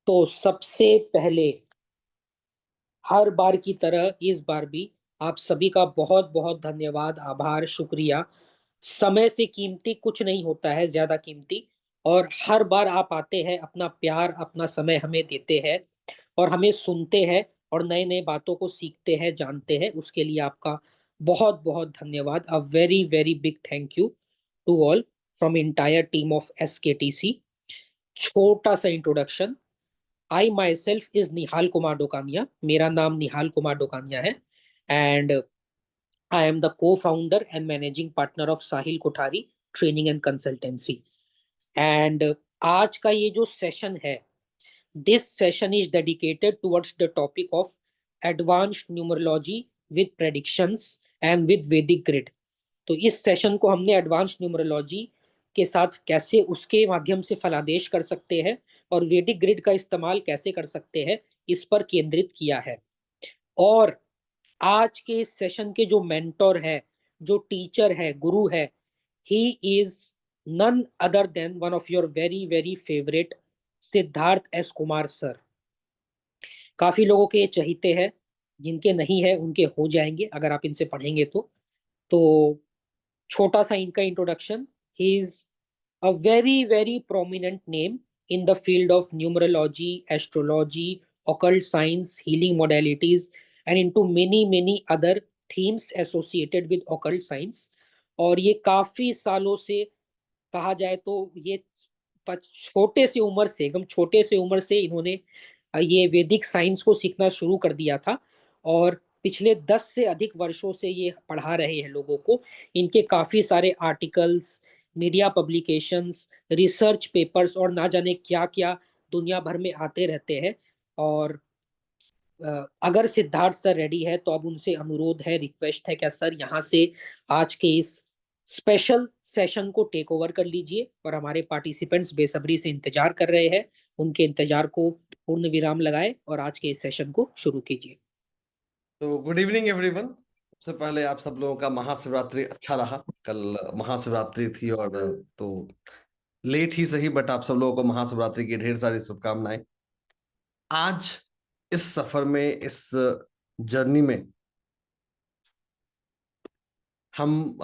तो सबसे पहले हर बार की तरह इस बार भी आप सभी का बहुत बहुत धन्यवाद, आभार, शुक्रिया। समय से कीमती कुछ नहीं होता है, ज्यादा कीमती। और हर बार आप आते हैं, अपना प्यार, अपना समय हमें देते हैं और हमें सुनते हैं और नए नए बातों को सीखते हैं, जानते हैं। उसके लिए आपका बहुत बहुत धन्यवाद। A very very big thank you to all from entire team of SKTC। छोटा सा introduction. I myself is Nihal Kumar Dokania. मेरा नाम निहाल कुमार डोकानिया है and I am the cofounder and managing partner of Sahil Kothari training and consultancy. And आज का ये जो session है, this session is dedicated towards the topic of advanced numerology with predictions and with वैदिक grid. तो इस सेशन को हमने एडवांस न्यूमरोलॉजी के साथ कैसे उसके माध्यम से फलादेश कर सकते हैं और वैदिक ग्रिड का इस्तेमाल कैसे कर सकते हैं, इस पर केंद्रित किया है। और आज के इस सेशन के जो मेंटोर है, जो टीचर है, गुरु है, he is none other than one of your very very favourite Siddharth S. Kumar sir. काफी लोगों के ये चहीते हैं, जिनके नहीं है उनके हो जाएंगे अगर आप इनसे पढ़ेंगे तो छोटा सा इनका introduction. He is a very very prominent name in the field of numerology, astrology, occult science, healing modalities, and into many many other themes associated with occult science। और ये काफी सालों से, कहा जाए तो ये छोटे से उम्र से, एकदम छोटे से उम्र से इन्होंने ये वैदिक साइंस को सीखना शुरू कर दिया था और पिछले 10 से अधिक वर्षों से ये पढ़ा रहे हैं लोगों को। इनके काफी सारे articles, media publications, research papers और ना जाने क्या क्या दुनिया भर में आते रहते हैं। और अगर सिद्धार्थ सर रेडी है तो अब उनसे अनुरोध है, रिक्वेस्ट है, क्या सर यहाँ से आज के इस स्पेशल सेशन को टेक ओवर कर लीजिए। और हमारे पार्टिसिपेंट्स बेसब्री से इंतजार कर रहे हैं, उनके इंतजार को पूर्ण विराम लगाए और आज के इस सेशन को शुरू कीजिए। तो गुड इवनिंग एवरीवन। सबसे पहले आप सब लोगों का महाशिवरात्रि अच्छा रहा। कल महाशिवरात्रि थी और तो लेट ही सही, बट आप सब लोगों को महाशिवरात्रि की ढेर सारी शुभकामनाएं। आज इस सफर में, इस जर्नी में हम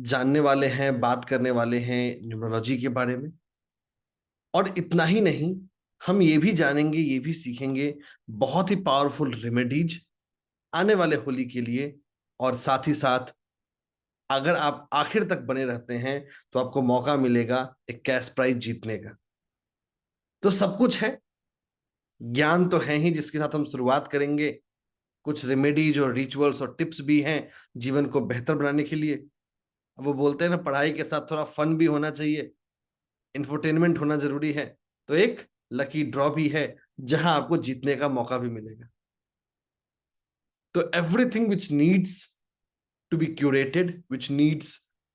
जानने वाले हैं, बात करने वाले हैं न्यूमरोलॉजी के बारे में। और इतना ही नहीं, हम ये भी जानेंगे, ये भी सीखेंगे बहुत ही पावरफुल रेमेडीज आने वाले होली के लिए। और साथ ही साथ अगर आप आखिर तक बने रहते हैं तो आपको मौका मिलेगा एक कैश प्राइज जीतने का। तो सब कुछ है, ज्ञान तो है ही जिसके साथ हम शुरुआत करेंगे। कुछ रेमेडीज और रिचुअल्स और टिप्स भी हैं जीवन को बेहतर बनाने के लिए। अब वो बोलते हैं ना, पढ़ाई के साथ थोड़ा फन भी होना चाहिए, इंफरटेनमेंट होना जरूरी है। तो एक लकी ड्रॉ भी है जहां आपको जीतने का मौका भी मिलेगा। तो everything which needs to be curated, which needs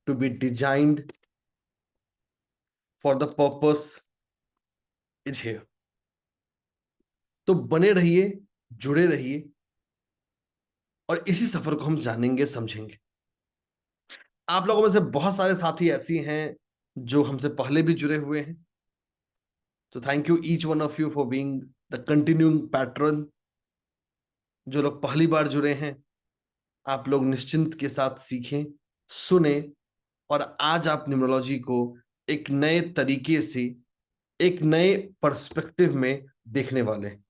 to be designed for the purpose is here। तो बने रहिए, जुड़े रहिए और इसी सफर को हम जानेंगे, समझेंगे। आप लोगों में से बहुत सारे साथी ऐसी हैं जो हमसे पहले भी जुड़े हुए हैं, तो thank you each one of you for being the continuing pattern. जो लोग पहली बार जुड़े हैं, आप लोग निश्चिंत के साथ सीखें, सुने और आज आप न्यूमरोलॉजी को एक नए तरीके से, एक नए पर्सपेक्टिव में देखने वाले हैं।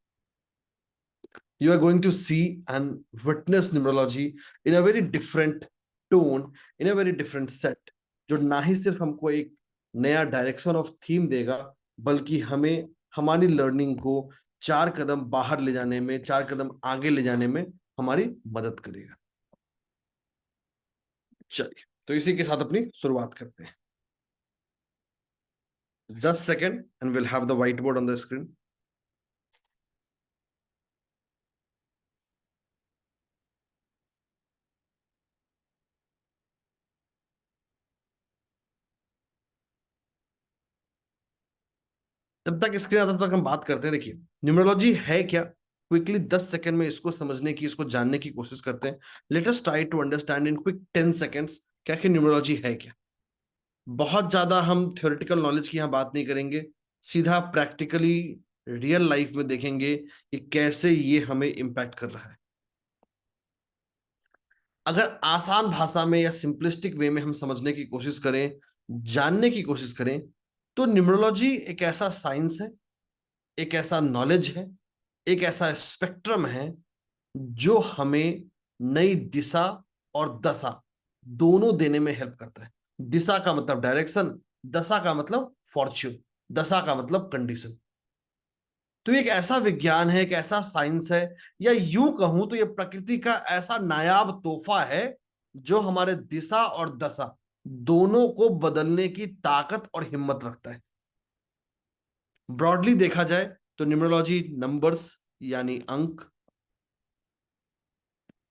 You are going to see and witness numerology in a very different tone, in a very different set, जो ना ही सिर्फ हमको एक नया डायरेक्शन ऑफ थीम देगा, बल्कि हमें हमारी लर्निंग को 4 कदम बाहर ले जाने में, 4 कदम आगे ले जाने में हमारी मदद करेगा। चलिए, तो इसी के साथ अपनी शुरुआत करते हैं। 10 second and will have the white board on the screen. जब तक स्क्रीन आता है तब तक हम बात करते हैं। देखिए, न्यूमरोलॉजी है क्या, क्विकली 10 सेकंड में इसको समझने की, इसको जानने की कोशिश करते हैं। Let us try to understand in quick 10 seconds क्या कि न्यूमरोलॉजी है क्या। बहुत ज्यादा हम थ्योरेटिकल नॉलेज की यहाँ बात नहीं करेंगे, सीधा प्रैक्टिकली रियल लाइफ में देखेंगे कि कैसे ये हमें इम्पैक्ट कर रहा है। अगर आसान भाषा में या सिंपलिस्टिक वे में हम समझने की कोशिश करें, जानने की कोशिश करें, तो न्यूमरोलॉजी एक ऐसा साइंस है, एक ऐसा नॉलेज है, एक ऐसा स्पेक्ट्रम है जो हमें नई दिशा और दशा दोनों देने में हेल्प करता है। दिशा का मतलब डायरेक्शन, दशा का मतलब फॉर्च्यून, दशा का मतलब कंडीशन। तो ये एक ऐसा विज्ञान है, एक ऐसा साइंस है, या यूं कहूं तो ये प्रकृति का ऐसा नायाब तोहफा है जो हमारे दिशा और दशा दोनों को बदलने की ताकत और हिम्मत रखता है। ब्रॉडली देखा जाए तो न्यूमरोलॉजी नंबर्स यानी अंक,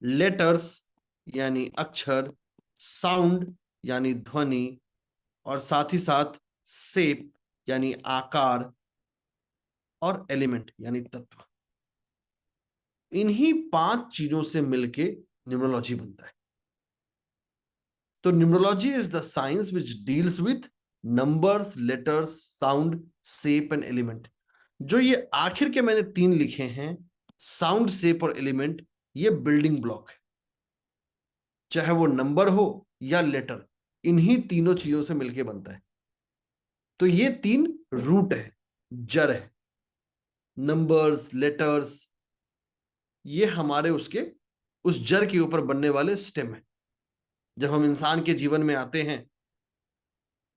लेटर्स यानी अक्षर, साउंड यानी ध्वनि, और साथ ही साथ शेप यानी आकार, और एलिमेंट यानी तत्व, इन्हीं 5 चीजों से मिलके न्यूमरोलॉजी बनता है। तो numerology is the science which deals with numbers, letters, sound, shape and element. जो ये आखिर के मैंने 3 लिखे हैं, साउंड, शेप और एलिमेंट, ये बिल्डिंग ब्लॉक है। चाहे वो नंबर हो या लेटर, इन्हीं तीनों चीजों से मिलके बनता है। तो ये 3 रूट है, जड़ है। नंबर्स, लेटर्स, ये हमारे उसके उस जड़ के ऊपर बनने वाले स्टेम है। जब हम इंसान के जीवन में आते हैं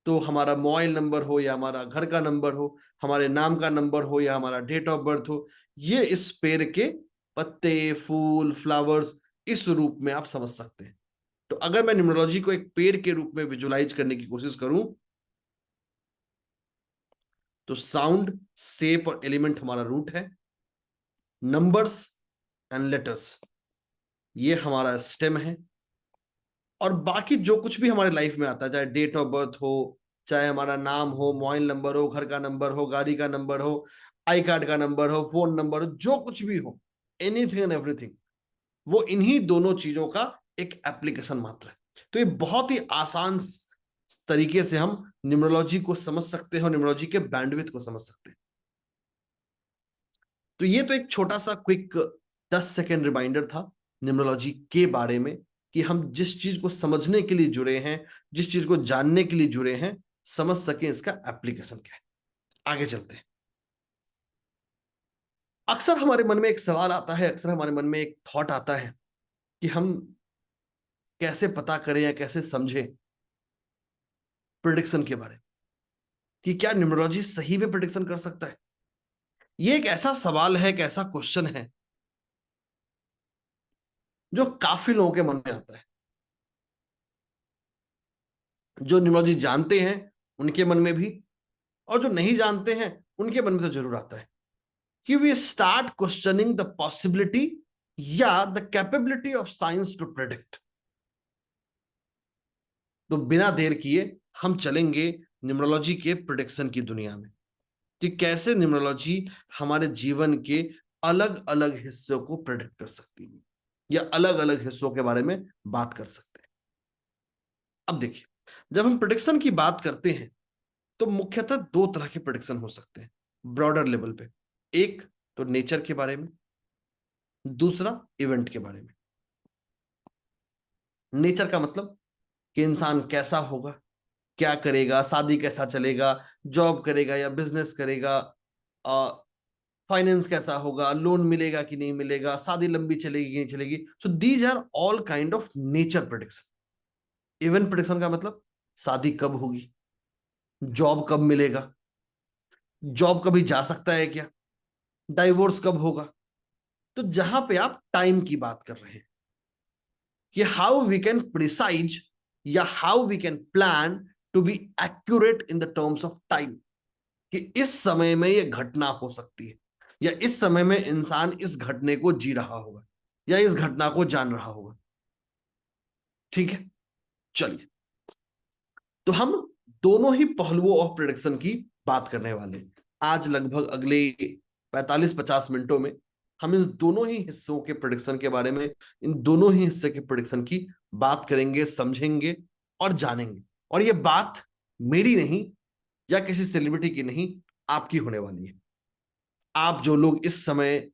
तो हमारा मोबाइल नंबर हो या हमारा घर का नंबर हो, हमारे नाम का नंबर हो या हमारा डेट ऑफ बर्थ हो, ये इस पेड़ के पत्ते, फूल, फ्लावर्स, इस रूप में आप समझ सकते हैं। तो अगर मैं न्यूमरोलॉजी को एक पेड़ के रूप में विजुलाइज करने की कोशिश करूं, तो साउंड, शेप और एलिमेंट हमारा रूट है, नंबर्स एंड लेटर्स ये हमारा स्टेम है, और बाकी जो कुछ भी हमारे लाइफ में आता है, चाहे डेट ऑफ बर्थ हो, चाहे हमारा नाम हो, मोबाइल नंबर हो, घर का नंबर हो, गाड़ी का नंबर हो, आई कार्ड का नंबर हो, फोन नंबर हो, जो कुछ भी हो, एनीथिंग एंड एवरीथिंग, वो इन्हीं दोनों चीजों का एक एप्लीकेशन मात्र है। तो ये बहुत ही आसान तरीके से हम न्यूमरोलॉजी को समझ सकते हैं और न्यूमरोलॉजी के बैंडविड्थ को समझ सकते हैं। तो ये तो एक छोटा सा क्विक 10 सेकेंड रिमाइंडर था न्यूमरोलॉजी के बारे में, कि हम जिस चीज को समझने के लिए जुड़े हैं, जिस चीज को जानने के लिए जुड़े हैं, समझ सके इसका एप्लीकेशन क्या है। आगे चलते हैं। अक्सर हमारे मन में एक सवाल आता है, अक्सर हमारे मन में एक थॉट आता है कि हम कैसे पता करें या कैसे समझें प्रिडिक्शन के बारे में, कि क्या न्यूमरोलॉजी सही में प्रिडिक्शन कर सकता है। ये एक ऐसा सवाल है, एक ऐसा क्वेश्चन है जो काफी लोगों के मन में आता है। जो न्यूमरोलॉजी जानते हैं उनके मन में भी, और जो नहीं जानते हैं उनके मन में तो जरूर आता है, कि we start questioning the possibility या the capability of science to predict. तो बिना देर किए हम चलेंगे न्यूमरोलॉजी के प्रिडिक्शन की दुनिया में, कि कैसे न्यूमरोलॉजी हमारे जीवन के अलग अलग हिस्सों को प्रेडिक्ट कर सकती है, या अलग अलग हिस्सों के बारे में बात कर सकते हैं। अब देखिए, जब हम प्रिडिक्शन की बात करते हैं तो मुख्यतः 2 तरह के प्रिडिक्शन हो सकते हैं ब्रॉडर लेवल पे। एक तो नेचर के बारे में, दूसरा इवेंट के बारे में। नेचर का मतलब कि इंसान कैसा होगा, क्या करेगा, शादी कैसा चलेगा, जॉब करेगा या बिजनेस करेगा, फाइनेंस कैसा होगा, लोन मिलेगा कि नहीं मिलेगा, शादी लंबी चलेगी कि नहीं चलेगी। So these are all kind of nature prediction. Event prediction का मतलब शादी कब होगी, जॉब कब मिलेगा, जॉब कभी जा सकता है क्या, डाइवोर्स कब होगा। तो जहां पे आप टाइम की बात कर रहे हैं कि हाउ वी कैन प्रिसाइज या how we can plan to be accurate in the terms of time, कि इस समय में यह घटना हो सकती है, या इस समय में इंसान इस घटने को जी रहा होगा, या इस घटना को जान रहा होगा। ठीक है, चलिए, तो हम दोनों ही पहलुओं ऑफ प्रिडिक्शन की बात करने वाले हैं। आज लगभग अगले 45-50 मिनटों में हम इन दोनों ही हिस्सों के प्रिडिक्शन के बारे में, इन दोनों ही हिस्से के प्रिडिक्शन की बात करेंगे, समझेंगे और जानेंगे। और ये बात मेरी नहीं या किसी सेलिब्रिटी की नहीं, आपकी होने वाली है। आप जो लोग इस समय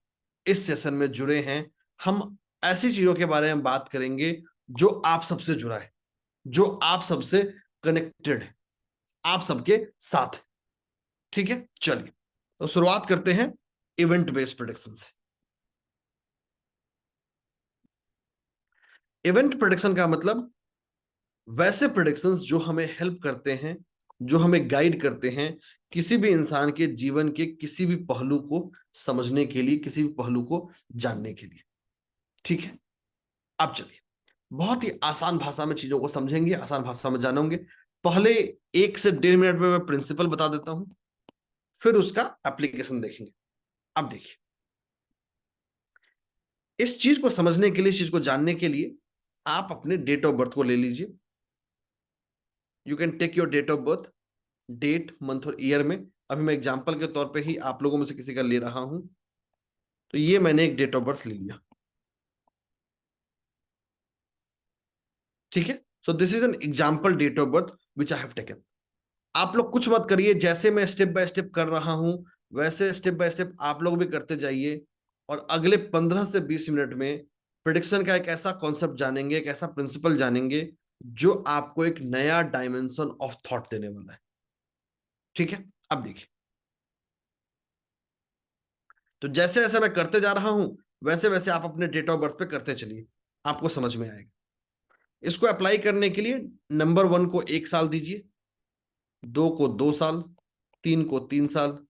इस सेशन में जुड़े हैं, हम ऐसी चीजों के बारे में बात करेंगे जो आप सबसे जुड़ा है, जो आप सबसे कनेक्टेड है, आप सबके साथ है। ठीक है, चलिए तो शुरुआत करते हैं इवेंट बेस्ड प्रेडिक्शन से। इवेंट प्रेडिक्शन का मतलब वैसे प्रेडिक्शंस जो हमें हेल्प करते हैं, जो हमें गाइड करते हैं किसी भी इंसान के जीवन के किसी भी पहलू को समझने के लिए, किसी भी पहलू को जानने के लिए। ठीक है, अब चलिए बहुत ही आसान भाषा में चीजों को समझेंगे, आसान भाषा में जानेंगे। पहले 1 से 1.5 मिनट में मैं प्रिंसिपल बता देता हूं, फिर उसका एप्लीकेशन देखेंगे। अब देखिए, इस चीज को समझने के लिए, इस चीज को जानने के लिए आप अपने डेट ऑफ बर्थ को ले लीजिए। You can take your date of birth, date, month और ईयर में। अभी मैं एग्जांपल के तौर पे ही आप लोगों में से किसी का ले रहा हूं, तो ये मैंने एक डेट ऑफ बर्थ ले लिया। ठीक है, so this is an example date of birth which I have taken. आप लोग कुछ मत करिए, जैसे मैं स्टेप बाय स्टेप कर रहा हूं वैसे स्टेप बाय स्टेप आप लोग भी करते जाइए, और अगले 15 से 20 मिनट में प्रिडिक्शन का एक ऐसा कॉन्सेप्ट जानेंगे, एक ऐसा प्रिंसिपल जानेंगे जो आपको एक नया डायमेंशन ऑफ थॉट देने वाला है। ठीक है, अब देखिए, तो जैसे जैसे मैं करते जा रहा हूं वैसे वैसे आप अपने डेट ऑफ बर्थ पे करते चलिए, आपको समझ में आएगा। इसको अप्लाई करने के लिए नंबर 1 को 1 साल दीजिए, 2 को 2 साल, 3 को 3 साल,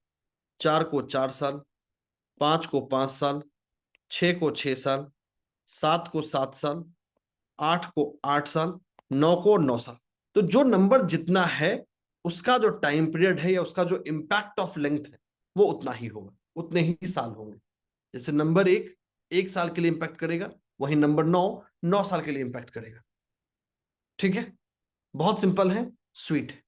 4 को 4 साल, 5 को 5 साल, 6 को 6 साल, 7 को 7 साल, 8 को 8 साल, 9 को 9 साल। तो जो नंबर जितना है उसका जो टाइम पीरियड है या उसका जो इंपैक्ट ऑफ लेंथ है वो उतना ही होगा, उतने ही साल होंगे। जैसे नंबर 1 1 साल के लिए इंपैक्ट करेगा, वहीं नंबर 9 9 साल के लिए इंपैक्ट करेगा। ठीक है, बहुत सिंपल है, स्वीट है।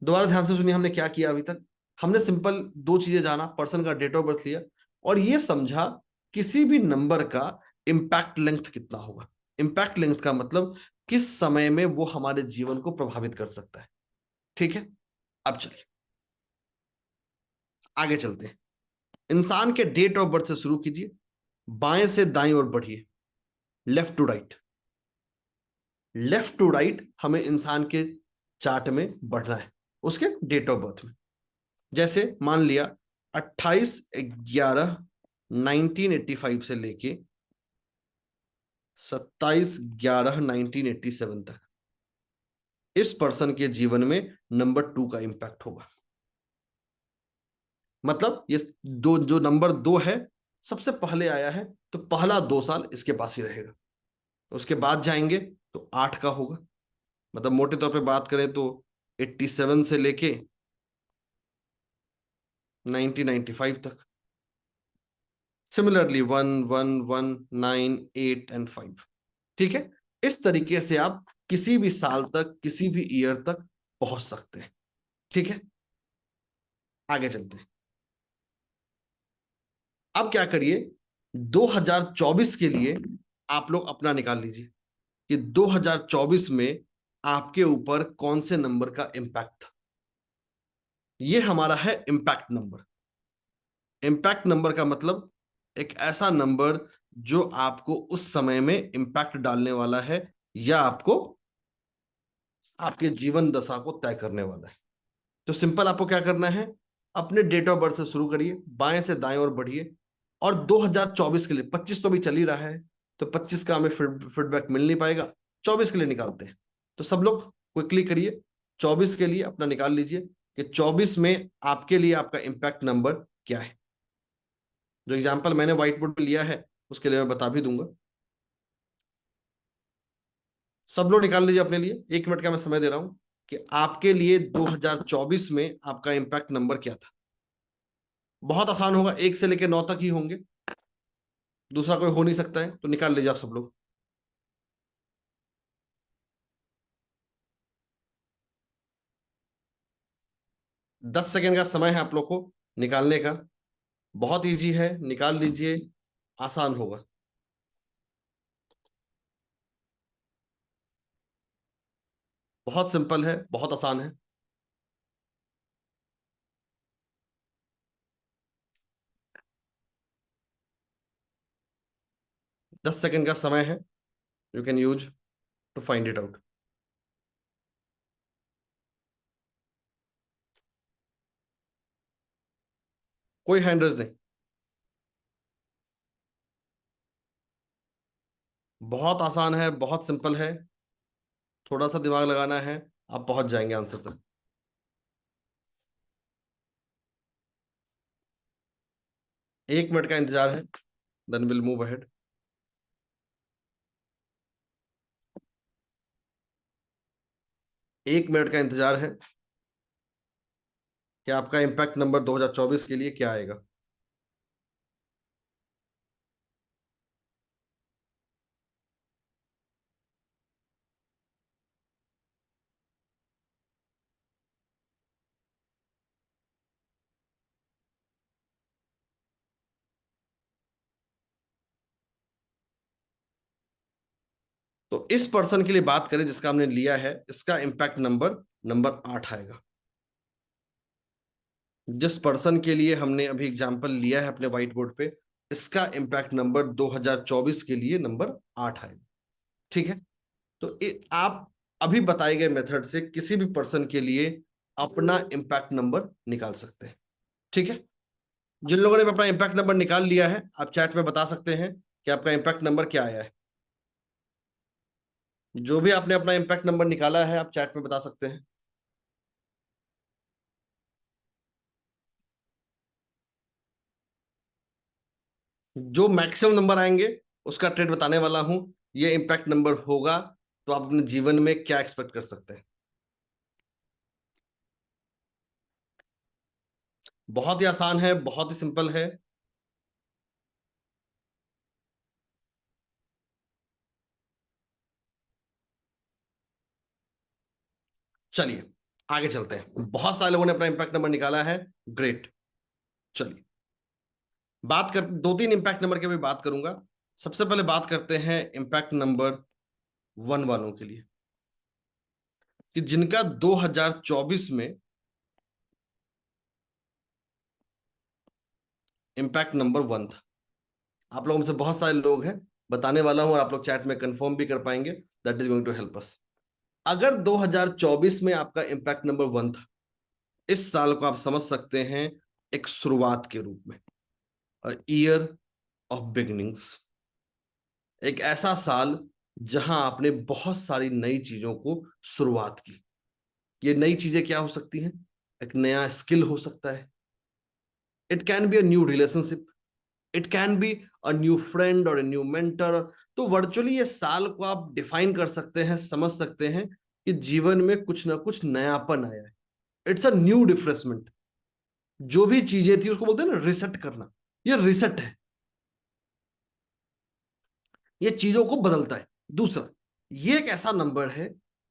दोबारा ध्यान से सुनिए, हमने क्या किया अभी तक। हमने सिंपल 2 चीजें जाना, पर्सन का डेट ऑफ बर्थ लिया और ये समझा किसी भी नंबर का इंपैक्ट लेंथ कितना होगा। इंपैक्ट लेंथ का मतलब किस समय में वो हमारे जीवन को प्रभावित कर सकता है। ठीक है, अब चलिए आगे चलते हैं। इंसान के डेट ऑफ बर्थ से शुरू कीजिए, बाएं से दाएं ओर बढ़िए, left to right. Left to right हमें इंसान के चार्ट में बढ़ना है, उसके डेट ऑफ बर्थ में। जैसे मान लिया 28/11/1985 से लेके 27/11/1987 तक इस पर्सन के जीवन में नंबर 2 का इंपैक्ट होगा। मतलब ये दो, जो नंबर 2 है सबसे पहले आया है तो पहला 2 साल इसके पास ही रहेगा। उसके बाद जाएंगे तो 8 का होगा। मतलब मोटे तौर पे बात करें तो 87 से लेके 1995 तक। Similarly 1 1 1 9 8 and 5। ठीक है, इस तरीके से आप किसी भी साल तक, किसी भी ईयर तक पहुंच सकते हैं। ठीक है, आगे चलते हैं। अब क्या करिए, 2024 के लिए आप लोग अपना निकाल लीजिए कि 2024 में आपके ऊपर कौन से नंबर का इंपैक्ट था। ये हमारा है इंपैक्ट नंबर। इंपैक्ट नंबर का मतलब एक ऐसा नंबर जो आपको उस समय में इंपैक्ट डालने वाला है या आपको आपके जीवन दशा को तय करने वाला है। तो सिंपल आपको क्या करना है, अपने डेट ऑफ बर्थ से शुरू करिए, बाएं से दाएं और बढ़िए, और 2024 के लिए, 25 तो अभी चल ही रहा है तो 25 का हमें फीडबैक मिल नहीं पाएगा, 24 के लिए निकालते हैं। तो सब लोग क्विकली करिए, 24 के लिए अपना निकाल लीजिए कि 24 में आपके लिए आपका इंपैक्ट नंबर क्या है। जो एग्जाम्पल मैंने व्हाइट बोर्ड पे लिया है उसके लिए मैं बता भी दूंगा। सब लोग निकाल लीजिए अपने लिए, 1 मिनट का मैं समय दे रहा हूं कि आपके लिए 2024 में आपका इंपैक्ट नंबर क्या था। बहुत आसान होगा, 1 से लेकर 9 तक ही होंगे, दूसरा कोई हो नहीं सकता है, तो निकाल लीजिए आप सब लोग। 10 सेकेंड का समय है आप लोग को निकालने का। बहुत इजी है, निकाल लीजिए, आसान होगा। बहुत सिंपल है, बहुत आसान है। 10 सेकंड का समय है, you can use to find it out. कोई हैंड रेज नहीं। बहुत आसान है, बहुत सिंपल है, थोड़ा सा दिमाग लगाना है, आप पहुंच जाएंगे आंसर तक। 1 मिनट का इंतजार है, then will move ahead. 1 minute का इंतजार है कि आपका इम्पैक्ट नंबर 2024 के लिए क्या आएगा। तो इस पर्सन के लिए बात करें जिसका हमने लिया है, इसका इम्पैक्ट नंबर नंबर 8 आएगा। जिस पर्सन के लिए हमने अभी एग्जांपल लिया है अपने व्हाइट बोर्ड पे, इसका इम्पैक्ट नंबर 2024 के लिए नंबर 8 आएगा। ठीक है, तो आप अभी बताए गए मेथड से किसी भी पर्सन के लिए अपना इम्पैक्ट नंबर निकाल सकते हैं। ठीक है, जिन लोगों ने अपना इम्पैक्ट नंबर निकाल लिया है, आप चैट में बता सकते हैं कि आपका इम्पैक्ट नंबर क्या आया है। जो भी आपने अपना इम्पैक्ट नंबर निकाला है, आप चैट में बता सकते हैं। जो मैक्सिमम नंबर आएंगे उसका ट्रेड बताने वाला हूं, ये इम्पैक्ट नंबर होगा तो आप अपने जीवन में क्या एक्सपेक्ट कर सकते हैं। बहुत ही आसान है, बहुत ही सिंपल है। चलिए आगे चलते हैं, बहुत सारे लोगों ने अपना इम्पैक्ट नंबर निकाला है, ग्रेट। चलिए बात कर, 2-3 इम्पैक्ट नंबर की भी बात करूंगा। सबसे पहले बात करते हैं इम्पैक्ट नंबर 1 वालों के लिए, कि जिनका 2024 में इम्पैक्ट नंबर 1 था। आप लोगों में से बहुत सारे लोग हैं, बताने वाला हूं और आप लोग चैट में कंफर्म भी कर पाएंगे, that is going to help us. अगर 2024 में आपका इम्पैक्ट नंबर 1 था, इस साल को आप समझ सकते हैं एक शुरुआत के रूप में, ईयर ऑफ बिगिनिंग्स। एक ऐसा साल जहां आपने बहुत सारी नई चीजों को शुरुआत की। ये नई चीजें क्या हो सकती हैं? एक नया स्किल हो सकता है, it can be a new relationship, it can be a new friend और अ न्यू मेंटर। तो वर्चुअली ये साल को आप डिफाइन कर सकते हैं, समझ सकते हैं कि जीवन में कुछ ना कुछ नयापन आया है। It's a new refreshment. जो भी चीजें थी उसको बोलते हैं ना रिसेट करना, ये रिसेट है, ये चीजों को बदलता है। दूसरा, ये एक ऐसा नंबर है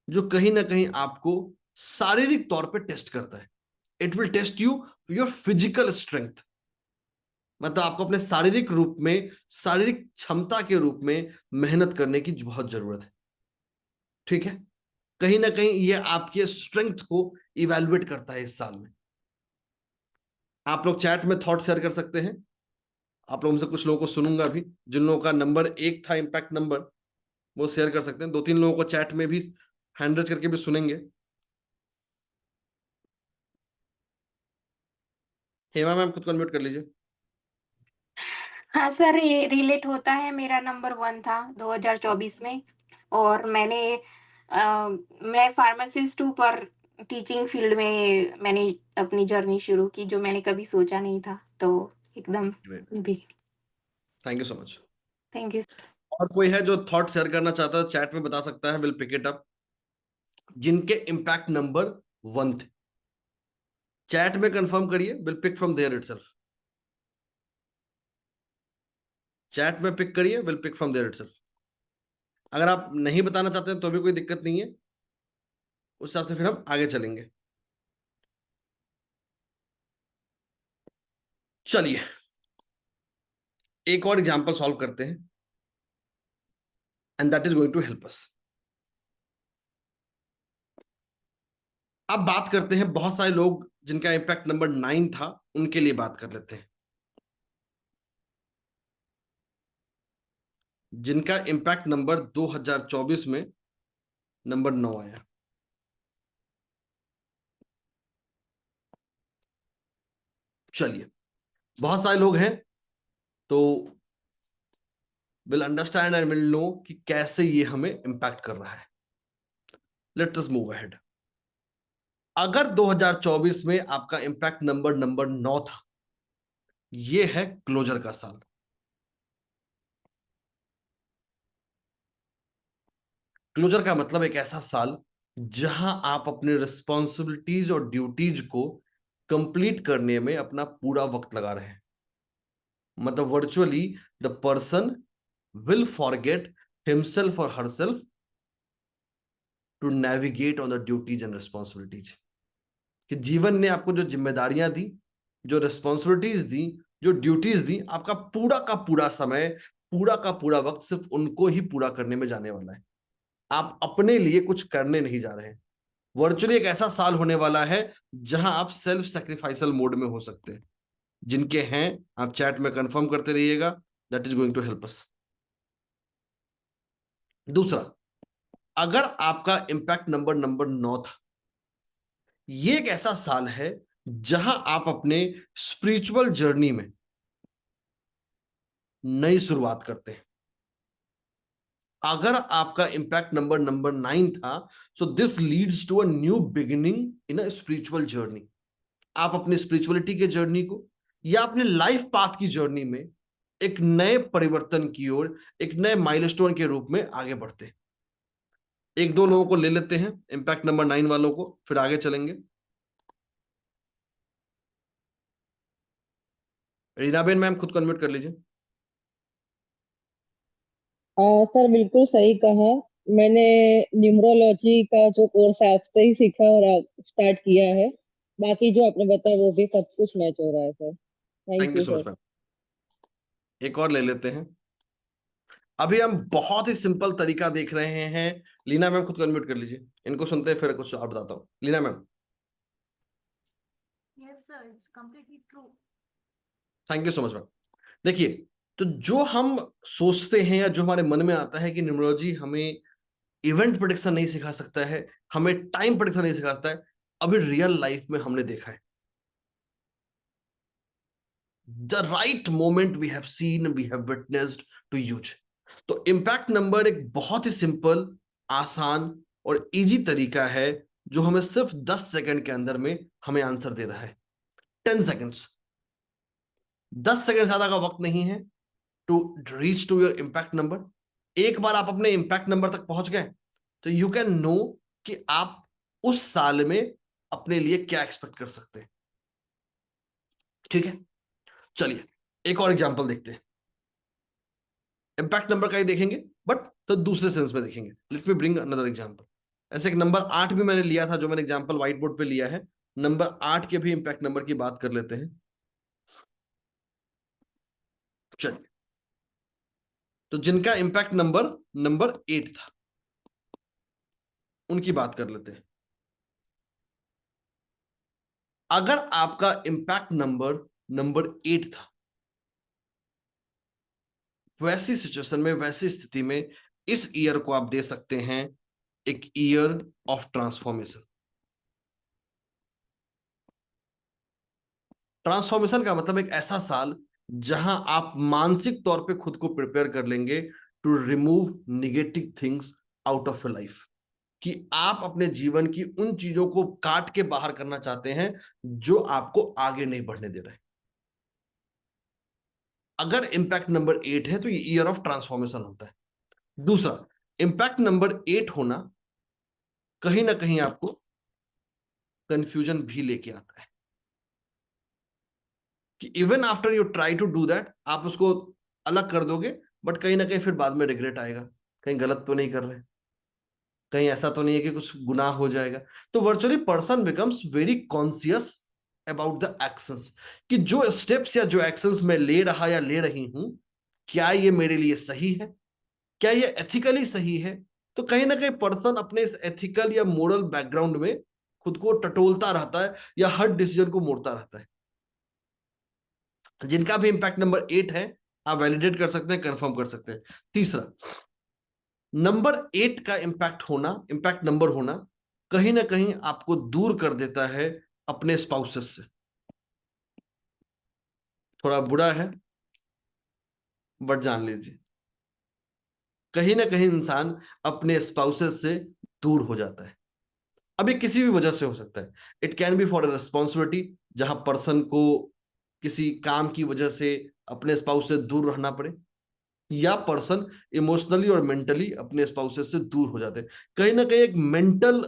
जो कहीं ना कहीं आपको शारीरिक तौर पे टेस्ट करता है। It will test you your physical strength. मतलब आपको अपने शारीरिक रूप में, शारीरिक क्षमता के रूप में मेहनत करने की बहुत जरूरत है। ठीक है, कहीं ना कहीं ये आपके स्ट्रेंथ को इवेलुएट करता है इस साल में। आप लोग चैट में थॉट शेयर कर सकते हैं, आप लोगों में से कुछ लोगों को सुनूंगा भी, जिन लोगों का नंबर 1 था इम्पैक्ट नंबर, वो शेयर कर सकते हैं। 2-3 लोगों को चैट में भी हैंड रेज करके भी सुनेंगे। हेमा मैम खुद को अनम्यूट कर लीजिए। हाँ सर, ये रिलेट होता है। मेरा नंबर 1 था 2024 में। और मैं फार्मासिस्ट हूँ, पर टीचिंग फील्ड में मैंने अपनी जर्नी शुरू की, जो मैंने कभी सोचा नहीं था। तो एकदम ग्रेट, भी thank you so much. Thank you. और कोई है जो थॉट शेयर करना चाहता है, चैट में बता सकता है, विल पिक इट अप। जिनके इम्पैक्ट नंबर 1 थे, चैट में कंफर्म करिए, will pick from there itself. Chat में पिक करिए, will pick from there itself. अगर आप नहीं बताना चाहते हैं तो भी कोई दिक्कत नहीं है, उस हिसाब से फिर हम आगे चलेंगे। चलिए एक और एग्जांपल सॉल्व करते हैं, and that is going to help us. अब बात करते हैं, बहुत सारे लोग जिनका इम्पैक्ट नंबर 9 था, उनके लिए बात कर लेते हैं। जिनका इम्पैक्ट नंबर 2024 में नंबर 9 आया। चलिए, बहुत सारे लोग हैं तो will understand and will know कि कैसे ये हमें इम्पैक्ट कर रहा है। Let's us move ahead. अगर 2024 में आपका इम्पैक्ट नंबर 9 था, ये है क्लोजर का साल। क्लोजर का मतलब एक ऐसा साल जहां आप अपने रिस्पॉन्सिबिलिटीज और ड्यूटीज को कंप्लीट करने में अपना पूरा वक्त लगा रहे हैं। मतलब virtually the person will forget himself और herself to navigate on the duties and responsibilities. कि जीवन ने आपको जो जिम्मेदारियां दी, जो रिस्पॉन्सिबिलिटीज दी, जो ड्यूटीज दी, आपका पूरा का पूरा समय, पूरा का पूरा वक्त सिर्फ उनको ही पूरा करने में जाने वाला है। आप अपने लिए कुछ करने नहीं जा रहे हैं। वर्चुअली एक ऐसा साल होने वाला है जहां आप सेल्फ सेक्रीफाइसल मोड में हो सकते हैं। जिनके हैं आप चैट में कंफर्म करते रहिएगा, that is going to help us. दूसरा, अगर आपका इंपैक्ट नंबर 9 था, ये एक ऐसा साल है जहां आप अपने स्पिरिचुअल जर्नी में नई शुरुआत करते हैं। अगर आपका इंपैक्ट नंबर 9 था, so this leads to a new beginning in a spiritual journey. आप अपनी स्पिरिचुअलिटी के जर्नी को या अपने लाइफ पाथ की जर्नी में एक नए परिवर्तन की ओर, एक नए माइलस्टोन के रूप में आगे बढ़ते हैं। एक दो लोगों को ले लेते हैं, इंपैक्ट नंबर 9 वालों को, फिर आगे चलेंगे। रीनाबेन मैम, खुद को अनम्यूट कर लीजिए। सर बिल्कुल सही कहा। मैंने न्यूमरोलॉजी का जो कोर्स है आपसे ही सीखा और स्टार्ट किया है। बाकी जो आपने बताया वो भी सब कुछ मैच हो रहा है sir. Thank thank you you so sir. Much ma'am. एक और ले लेते हैं। अभी हम बहुत ही सिंपल तरीका देख रहे हैं। लीना मैम, खुद को अनम्यूट कर लीजिए। इनको सुनते हैं, फिर कुछ और बताता हूँ। Leena ma'am. Yes, sir. It's completely true. Thank you so much ma'am. देखिए, तो जो हम सोचते हैं या जो हमारे मन में आता है कि न्यूमरोलॉजी हमें इवेंट प्रेडिक्शन नहीं सिखा सकता है, हमें टाइम प्रेडिक्शन नहीं सिखा सकता है, अभी रियल लाइफ में हमने देखा है। The right moment we have seen, we have witnessed to use. तो इम्पैक्ट नंबर एक बहुत ही सिंपल, आसान और इजी तरीका है जो हमें सिर्फ 10 सेकंड के अंदर में हमें आंसर दे रहा है। 10 सेकंड्स, 10 सेकंड ज्यादा का वक्त नहीं है to reach to your impact number. एक बार आप अपने इम्पैक्ट नंबर तक पहुंच गए तो यू कैन नो कि आप उस साल में अपने लिए क्या एक्सपेक्ट कर सकते हैं। ठीक है, चलिए एक और एग्जांपल देखते हैं। इम्पैक्ट नंबर का ही देखेंगे, बट तो दूसरे सेंस में देखेंगे। Let me bring another example. ऐसे एक नंबर 8 भी मैंने लिया था, जो मैंने एग्जांपल व्हाइट बोर्ड पे लिया है। नंबर 8 के भी इम्पैक्ट नंबर की बात कर लेते हैं। चलिए, तो जिनका इम्पैक्ट नंबर 8 था, उनकी बात कर लेते हैं। अगर आपका इम्पैक्ट नंबर 8 था, वैसी सिचुएशन में, वैसी स्थिति में इस ईयर को आप दे सकते हैं एक ईयर ऑफ ट्रांसफॉर्मेशन। ट्रांसफॉर्मेशन का मतलब एक ऐसा साल जहां आप मानसिक तौर पे खुद को प्रिपेयर कर लेंगे to remove negative things out of your life. कि आप अपने जीवन की उन चीजों को काट के बाहर करना चाहते हैं जो आपको आगे नहीं बढ़ने दे रहे। अगर इंपैक्ट नंबर 8 है तो ये ईयर ऑफ ट्रांसफॉर्मेशन होता है। दूसरा, इंपैक्ट नंबर 8 होना कहीं ना कहीं आपको कंफ्यूजन भी लेके आता है कि even after you try to do that, आप उसको अलग कर दोगे, बट कहीं ना कहीं फिर बाद में रिग्रेट आएगा। कहीं गलत तो नहीं कर रहे, कहीं ऐसा तो नहीं है कि कुछ गुनाह हो जाएगा। तो virtually person becomes very conscious about the actions, कि जो स्टेप्स या जो एक्शंस मैं ले रहा या ले रही हूं, क्या ये मेरे लिए सही है, क्या ये एथिकली सही है। तो कहीं ना कहीं पर्सन अपने इस एथिकल या मोरल बैकग्राउंड में खुद को टटोलता रहता है या हर डिसीजन को मोड़ता रहता है। जिनका भी इंपैक्ट नंबर 8 है, आप वैलिडेट कर सकते हैं, कंफर्म कर सकते हैं। तीसरा, नंबर 8 का इंपैक्ट होना, इंपैक्ट नंबर होना कहीं ना कहीं आपको दूर कर देता है अपने स्पाउसेस से। थोड़ा बुरा है बट जान लीजिए, कहीं ना कहीं इंसान अपने स्पाउसेस से दूर हो जाता है। अभी किसी भी वजह से हो सकता है। It can B for a responsibility, जहां पर्सन को किसी काम की वजह से अपने स्पाउस से दूर रहना पड़े, या पर्सन इमोशनली और मेंटली अपने स्पाउसेस से दूर हो जाते हैं। कहीं ना कहीं एक मेंटल,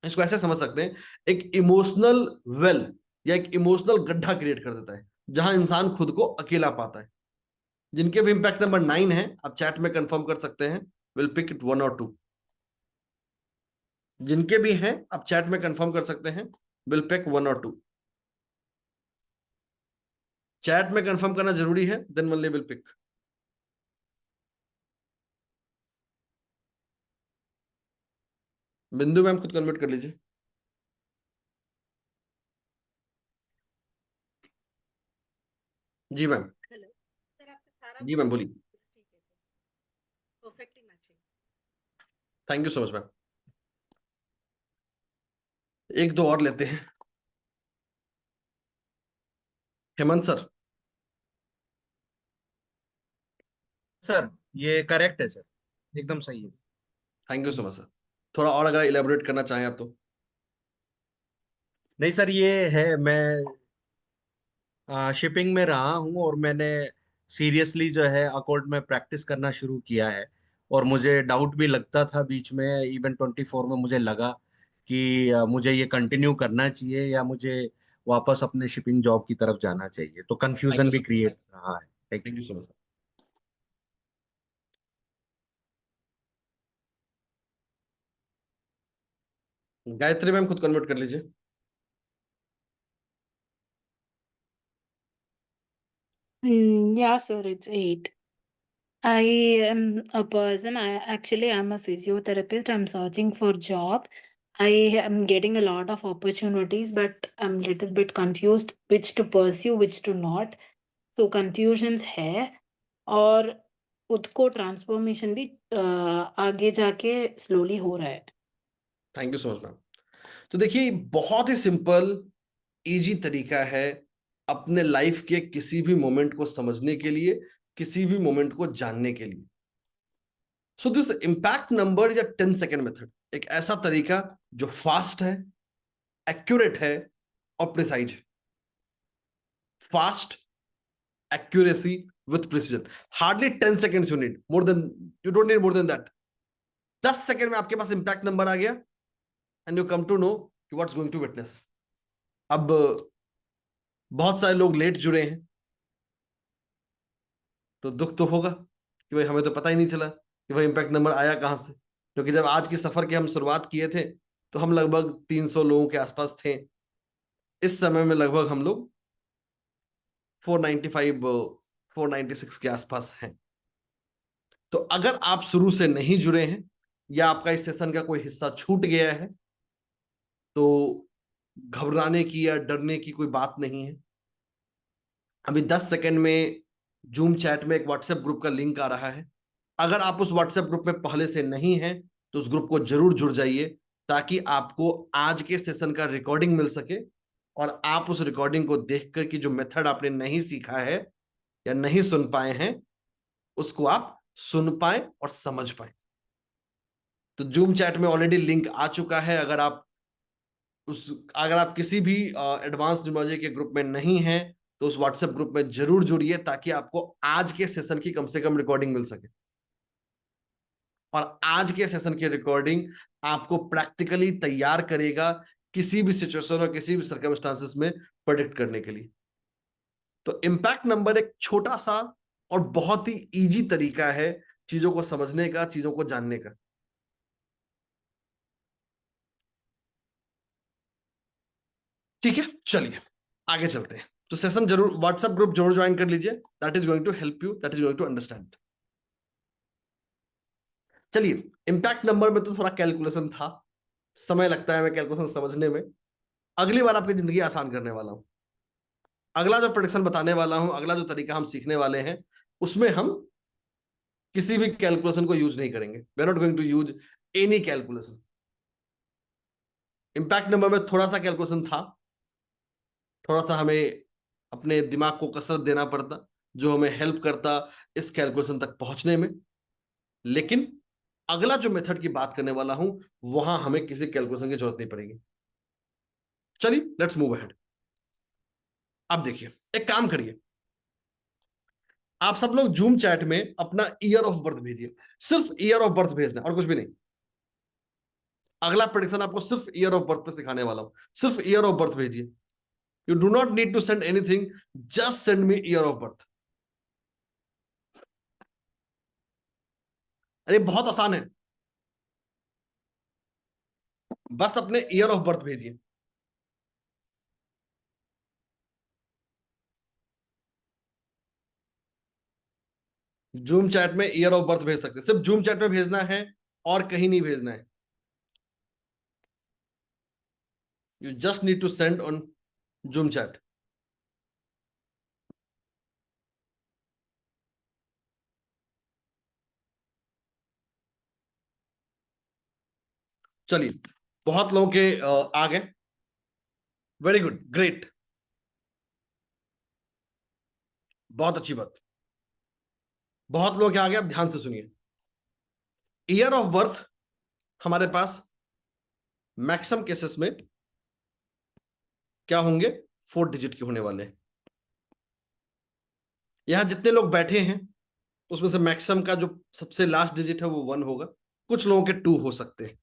इसको ऐसे समझ सकते हैं, एक इमोशनल वेल या एक इमोशनल गड्ढा क्रिएट कर देता है जहां इंसान खुद को अकेला पाता है। जिनके भी इंपैक्ट नंबर 9 है, आप चैट में कंफर्म कर सकते हैं, विल पिक इट 1 और 2। जिनके भी हैं आप चैट में कंफर्म कर सकते हैं, विल पिक 1 और 2। चैट में कंफर्म करना जरूरी है, देन ओनली विल पिक। बिंदु मैम खुद कन्वर्ट कर लीजिए। जी मैम। हेलो सर, आपका सारा जी मैम बोलिए। ठीक है, perfectly matching. Thank you so much ma'am. एक दो और लेते हैं। हेमंत सर। सर ये करेक्ट है सर, एकदम सही है। Thank you so much sir. थोड़ा और अगर इलेबोरेट करना चाहें आप तो। नहीं सर, ये है, मैं शिपिंग में रहा हूँ और मैंने सीरियसली जो है अकाउंट में प्रैक्टिस करना शुरू किया है। और मुझे डाउट भी लगता था बीच में, इवन 24 में मुझे लगा कि मुझे ये कंटिन्यू करना चाहिए या मुझे वापस अपने शिपिंग जॉब की तरफ जाना चाहिए, तो थैंक कंफ्यूजन यू भी सो मच। क्रिएट रहा है। Thank thank you. You so much sir. Gayatri ma'am खुद कन्वर्ट कर लीजिए। Yeah, sir, it's 8. I am a person. I'm a physiotherapist. I'm searching for job. I am getting a lot of opportunities, but I'm little bit confused which to pursue, which to not. So confusions है, और खुद को transformation भी आगे जाके slowly हो रहा है। Thank you so much ma'am. तो देखिए, बहुत ही सिंपल इजी तरीका है अपने लाइफ के किसी भी मोमेंट को समझने के लिए, किसी भी मोमेंट को जानने के लिए। सो दिस इंपैक्ट नंबर या 10 सेकेंड मेथड एक ऐसा तरीका जो फास्ट है, एक्यूरेट है और प्रिसाइज है। Fast, accuracy with precision. Hardly 10 seconds you need, more than, you don't need more than that. 10 second में आपके पास इंपैक्ट नंबर आ गया and you come to know कि व्हाट्स गोइंग टू विटनेस। अब बहुत सारे लोग लेट जुड़े हैं, तो दुख तो होगा कि भाई हमें तो पता ही नहीं चला कि भाई इंपैक्ट नंबर आया कहां से। क्योंकि जब आज की सफर की हम शुरुआत किए थे तो हम लगभग 300 लोगों के आसपास थे। इस समय में लगभग हम लोग 495 496 के आसपास हैं। तो अगर आप शुरू से नहीं जुड़े हैं या आपका इस सेशन का कोई हिस्सा छूट गया है, तो घबराने की या डरने की कोई बात नहीं है। अभी 10 सेकंड में जूम चैट में एक व्हाट्सएप ग्रुप का लिंक आ रहा है। अगर आप उस व्हाट्सएप ग्रुप में पहले से नहीं हैं तो उस ग्रुप को जरूर जुड़ जाइए, ताकि आपको आज के सेशन का रिकॉर्डिंग मिल सके और आप उस रिकॉर्डिंग को देखकर कि जो मेथड आपने नहीं सीखा है या नहीं सुन पाए हैं, उसको आप सुन पाए और समझ पाए। तो जूम चैट में ऑलरेडी लिंक आ चुका है। अगर आप किसी भी एडवांस न्यूमरोलॉजी के ग्रुप में नहीं हैं तो उस व्हाट्सएप ग्रुप में जरूर जुड़िए, ताकि आपको आज के सेशन की कम से कम रिकॉर्डिंग मिल सके। और आज के सेशन की रिकॉर्डिंग आपको प्रैक्टिकली तैयार करेगा किसी भी सिचुएशन और किसी भी सर्कमस्टांसेस में प्रेडिक्ट करने के लिए। तो इंपैक्ट नंबर एक छोटा सा और बहुत ही इजी तरीका है चीजों को समझने का, चीजों को जानने का। ठीक है, चलिए आगे चलते हैं। तो सेशन जरूर, व्हाट्सएप ग्रुप जरूर ज्वाइन कर लीजिए। That is going to help you, that is going to understand. चलिए, इंपैक्ट नंबर में तो थोड़ा कैलकुलेशन था, समय लगता है हमें कैलकुलेशन समझने में। अगली बार आपकी जिंदगी आसान करने वाला हूं। अगला जो प्रेडिक्शन बताने वाला हूं, अगला जो तरीका हम सीखने वाले हैं, उसमें हम किसी भी कैलकुलेशन को यूज नहीं करेंगे। We are not going to use any calculation. Impact number में थोड़ा सा कैलकुलेशन था, थोड़ा सा हमें अपने दिमाग को कसरत देना पड़ता, जो हमें हेल्प करता इस कैलकुलेशन तक पहुंचने में। लेकिन अगला जो मेथड की बात करने वाला हूं, वहां हमें किसी कैलकुलेशन की जरूरत नहीं पड़ेगी। चलिए लेट्स मूव अहेड। अब देखिए, एक काम करिए, आप सब लोग जूम चैट में अपना ईयर ऑफ बर्थ भेजिए। सिर्फ ईयर ऑफ बर्थ भेजना, और कुछ भी नहीं। अगला प्रेडिक्शन आपको सिर्फ ईयर ऑफ बर्थ पे सिखाने वाला हूं। सिर्फ ईयर ऑफ बर्थ भेजिए। You do not need to send anything, just send me year of birth. अरे बहुत आसान है, बस अपने ईयर ऑफ बर्थ भेजिए। जूम चैट में ईयर ऑफ बर्थ भेज सकते हैं, सिर्फ जूम चैट में भेजना है और कहीं नहीं भेजना है। You just need to send on Zoom chat. चलिए, बहुत लोगों के आ गए। वेरी गुड, ग्रेट, बहुत अच्छी बात। बहुत लोग आ गए, अब ध्यान से सुनिए। ईयर ऑफ बर्थ हमारे पास मैक्सिमम केसेस में क्या होंगे, 4 डिजिट के होने वाले हैं। यहां जितने लोग बैठे हैं उसमें से मैक्सिमम का जो सबसे लास्ट डिजिट है वो 1 होगा। कुछ लोगों के 2 हो सकते हैं।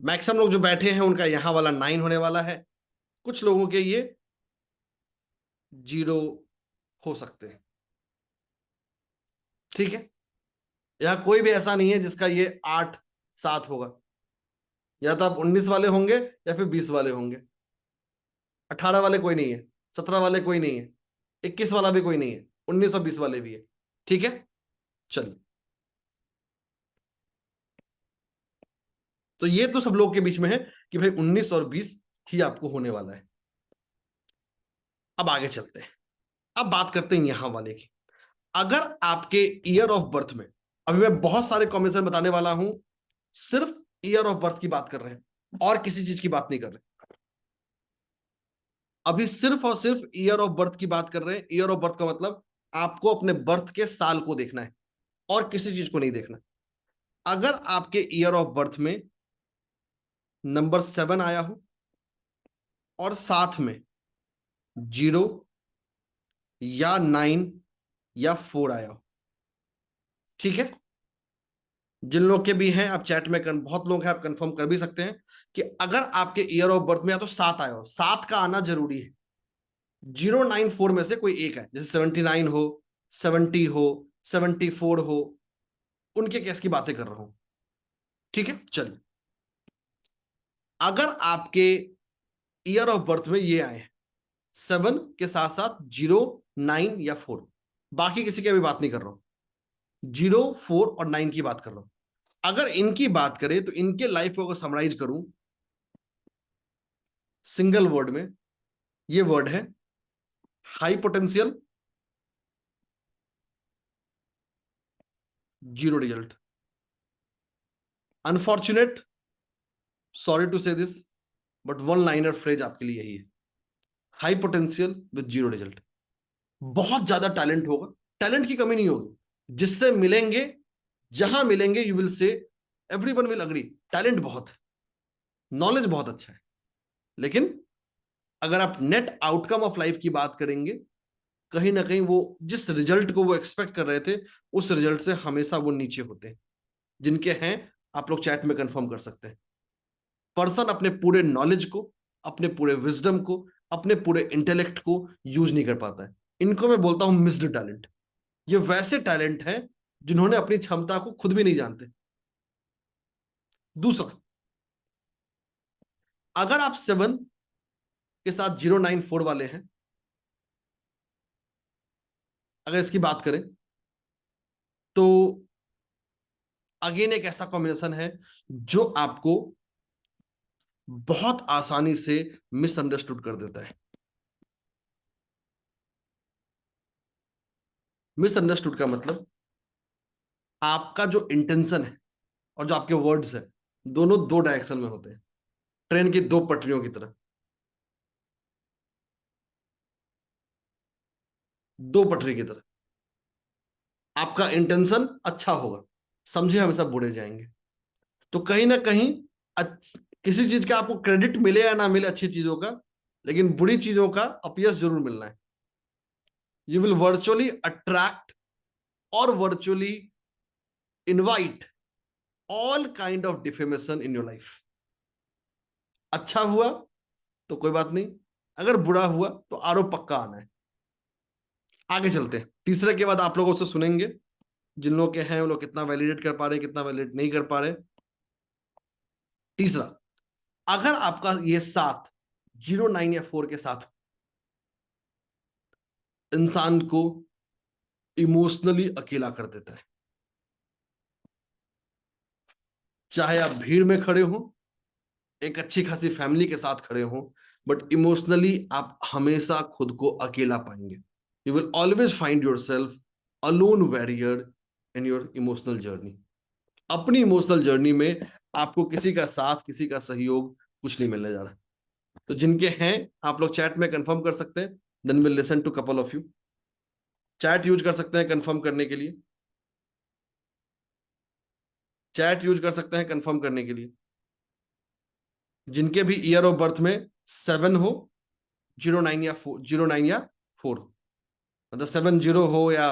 मैक्सिमम लोग जो बैठे हैं उनका यहां वाला 9 होने वाला है। कुछ लोगों के ये 0 हो सकते हैं। ठीक है, यहां कोई भी ऐसा नहीं है जिसका ये 8 7 होगा। या तो आप 19 वाले होंगे या फिर 20 वाले होंगे। 18 वाले कोई नहीं है, 17 वाले कोई नहीं है, 21 वाला भी कोई नहीं है, 19 और 20 वाले भी है। ठीक है, चलिए। तो ये तो सब लोग के बीच में है कि भाई 19 और 20 ही आपको होने वाला है। अब आगे चलते हैं, अब बात करते हैं यहां वाले की। अगर आपके ईयर ऑफ बर्थ में, अभी मैं बहुत सारे कॉम्बिनेशन बताने वाला हूं, सिर्फ ईयर ऑफ बर्थ की बात कर रहे हैं और किसी चीज की बात नहीं कर रहे। अभी सिर्फ और सिर्फ ईयर ऑफ बर्थ की बात कर रहे हैं। ईयर ऑफ बर्थ का मतलब आपको अपने बर्थ के साल को देखना है और किसी चीज को नहीं देखना। अगर आपके ईयर ऑफ बर्थ में नंबर 7 आया हो और साथ में 0 या 9 या 4 आया हो, ठीक है, जिन लोग के भी हैं आप चैट में बहुत लोग हैं, आप कंफर्म कर भी सकते हैं कि अगर आपके ईयर ऑफ बर्थ में या तो 7 आया हो, 7 का आना जरूरी है। 094 में से कोई एक है, जैसे 79 हो, 70 हो, 74 हो, उनके केस की बातें कर रहा हूं। ठीक है, चलिए। अगर आपके ईयर ऑफ बर्थ में ये आए हैं 7 के साथ साथ 0 9 या 4, बाकी किसी की अभी बात नहीं कर रहा हूं, 0 4 और 9 की बात कर रहा हूं। अगर इनकी बात करें तो इनके लाइफ को अगर समराइज करूं सिंगल वर्ड में, ये वर्ड है high potential, 0 result. Unfortunate, sorry to say this, but one liner phrase आपके लिए यही है, हाई पोटेंशियल विद 0 रिजल्ट। बहुत ज्यादा टैलेंट होगा, टैलेंट की कमी नहीं होगी, जिससे मिलेंगे, जहां मिलेंगे you will say everyone will agree talent बहुत है, नॉलेज बहुत अच्छा है। लेकिन अगर आप नेट आउटकम ऑफ लाइफ की बात करेंगे, कहीं ना कहीं वो जिस रिजल्ट को वो एक्सपेक्ट कर रहे थे उस रिजल्ट से हमेशा वो नीचे होते हैं। जिनके हैं आप लोग चैट में कंफर्म कर सकते हैं। पर्सन अपने पूरे नॉलेज को, अपने पूरे विजडम को, अपने पूरे इंटेलेक्ट को यूज नहीं कर पाता है। इनको मैं बोलता हूं मिस्ड टैलेंट। ये वैसे टैलेंट है जिन्होंने अपनी क्षमता को खुद भी नहीं जानते। दूसरा, अगर आप 7 के साथ 094 वाले हैं, अगर इसकी बात करें तो अगेन एक ऐसा कॉम्बिनेशन है जो आपको बहुत आसानी से मिसअंडरस्टूड कर देता है। मिसअंडरस्टूड का मतलब आपका जो इंटेंशन है और जो आपके वर्ड्स है दोनों दो डायरेक्शन में होते हैं, ट्रेन की दो पटरियों की तरह। दो पटरी की तरह आपका इंटेंशन अच्छा होगा, समझे, हमेशा बुरे जाएंगे। तो कहीं ना कहीं किसी चीज का आपको क्रेडिट मिले या ना मिले अच्छी चीजों का, लेकिन बुरी चीजों का अपयश जरूर मिलना है। यू विल वर्चुअली अट्रैक्ट और virtually invite all kind of defamation in your life. अच्छा हुआ तो कोई बात नहीं, अगर बुरा हुआ तो आरोप पक्का आना है। आगे चलते हैं, तीसरे के बाद आप लोगों से सुनेंगे, जिन लोग के हैं वो लोग कितना वैलिडेट कर पा रहे, कितना वैलिडेट नहीं कर पा रहे। तीसरा, अगर आपका ये साथ 0, 9 या 4 के साथ इंसान को इमोशनली अकेला कर देता है, चाहे आप भीड़ में खड़े हो, एक अच्छी खासी फैमिली के साथ खड़े हो, बट इमोशनली आप हमेशा खुद को अकेला पाएंगे। You will always find your self alone warrior in your emotional journey. अपनी इमोशनल जर्नी में आपको किसी का साथ, किसी का सहयोग कुछ नहीं मिलने जा रहा। तो जिनके हैं आप लोग चैट में कंफर्म कर सकते हैं, then will listen to couple of you. Chat use कर सकते हैं कंफर्म करने के लिए, चैट यूज कर सकते हैं कंफर्म करने के लिए। जिनके भी ईयर ऑफ बर्थ में 7 हो, 09 या 4, 09 या 4, मतलब 70 हो या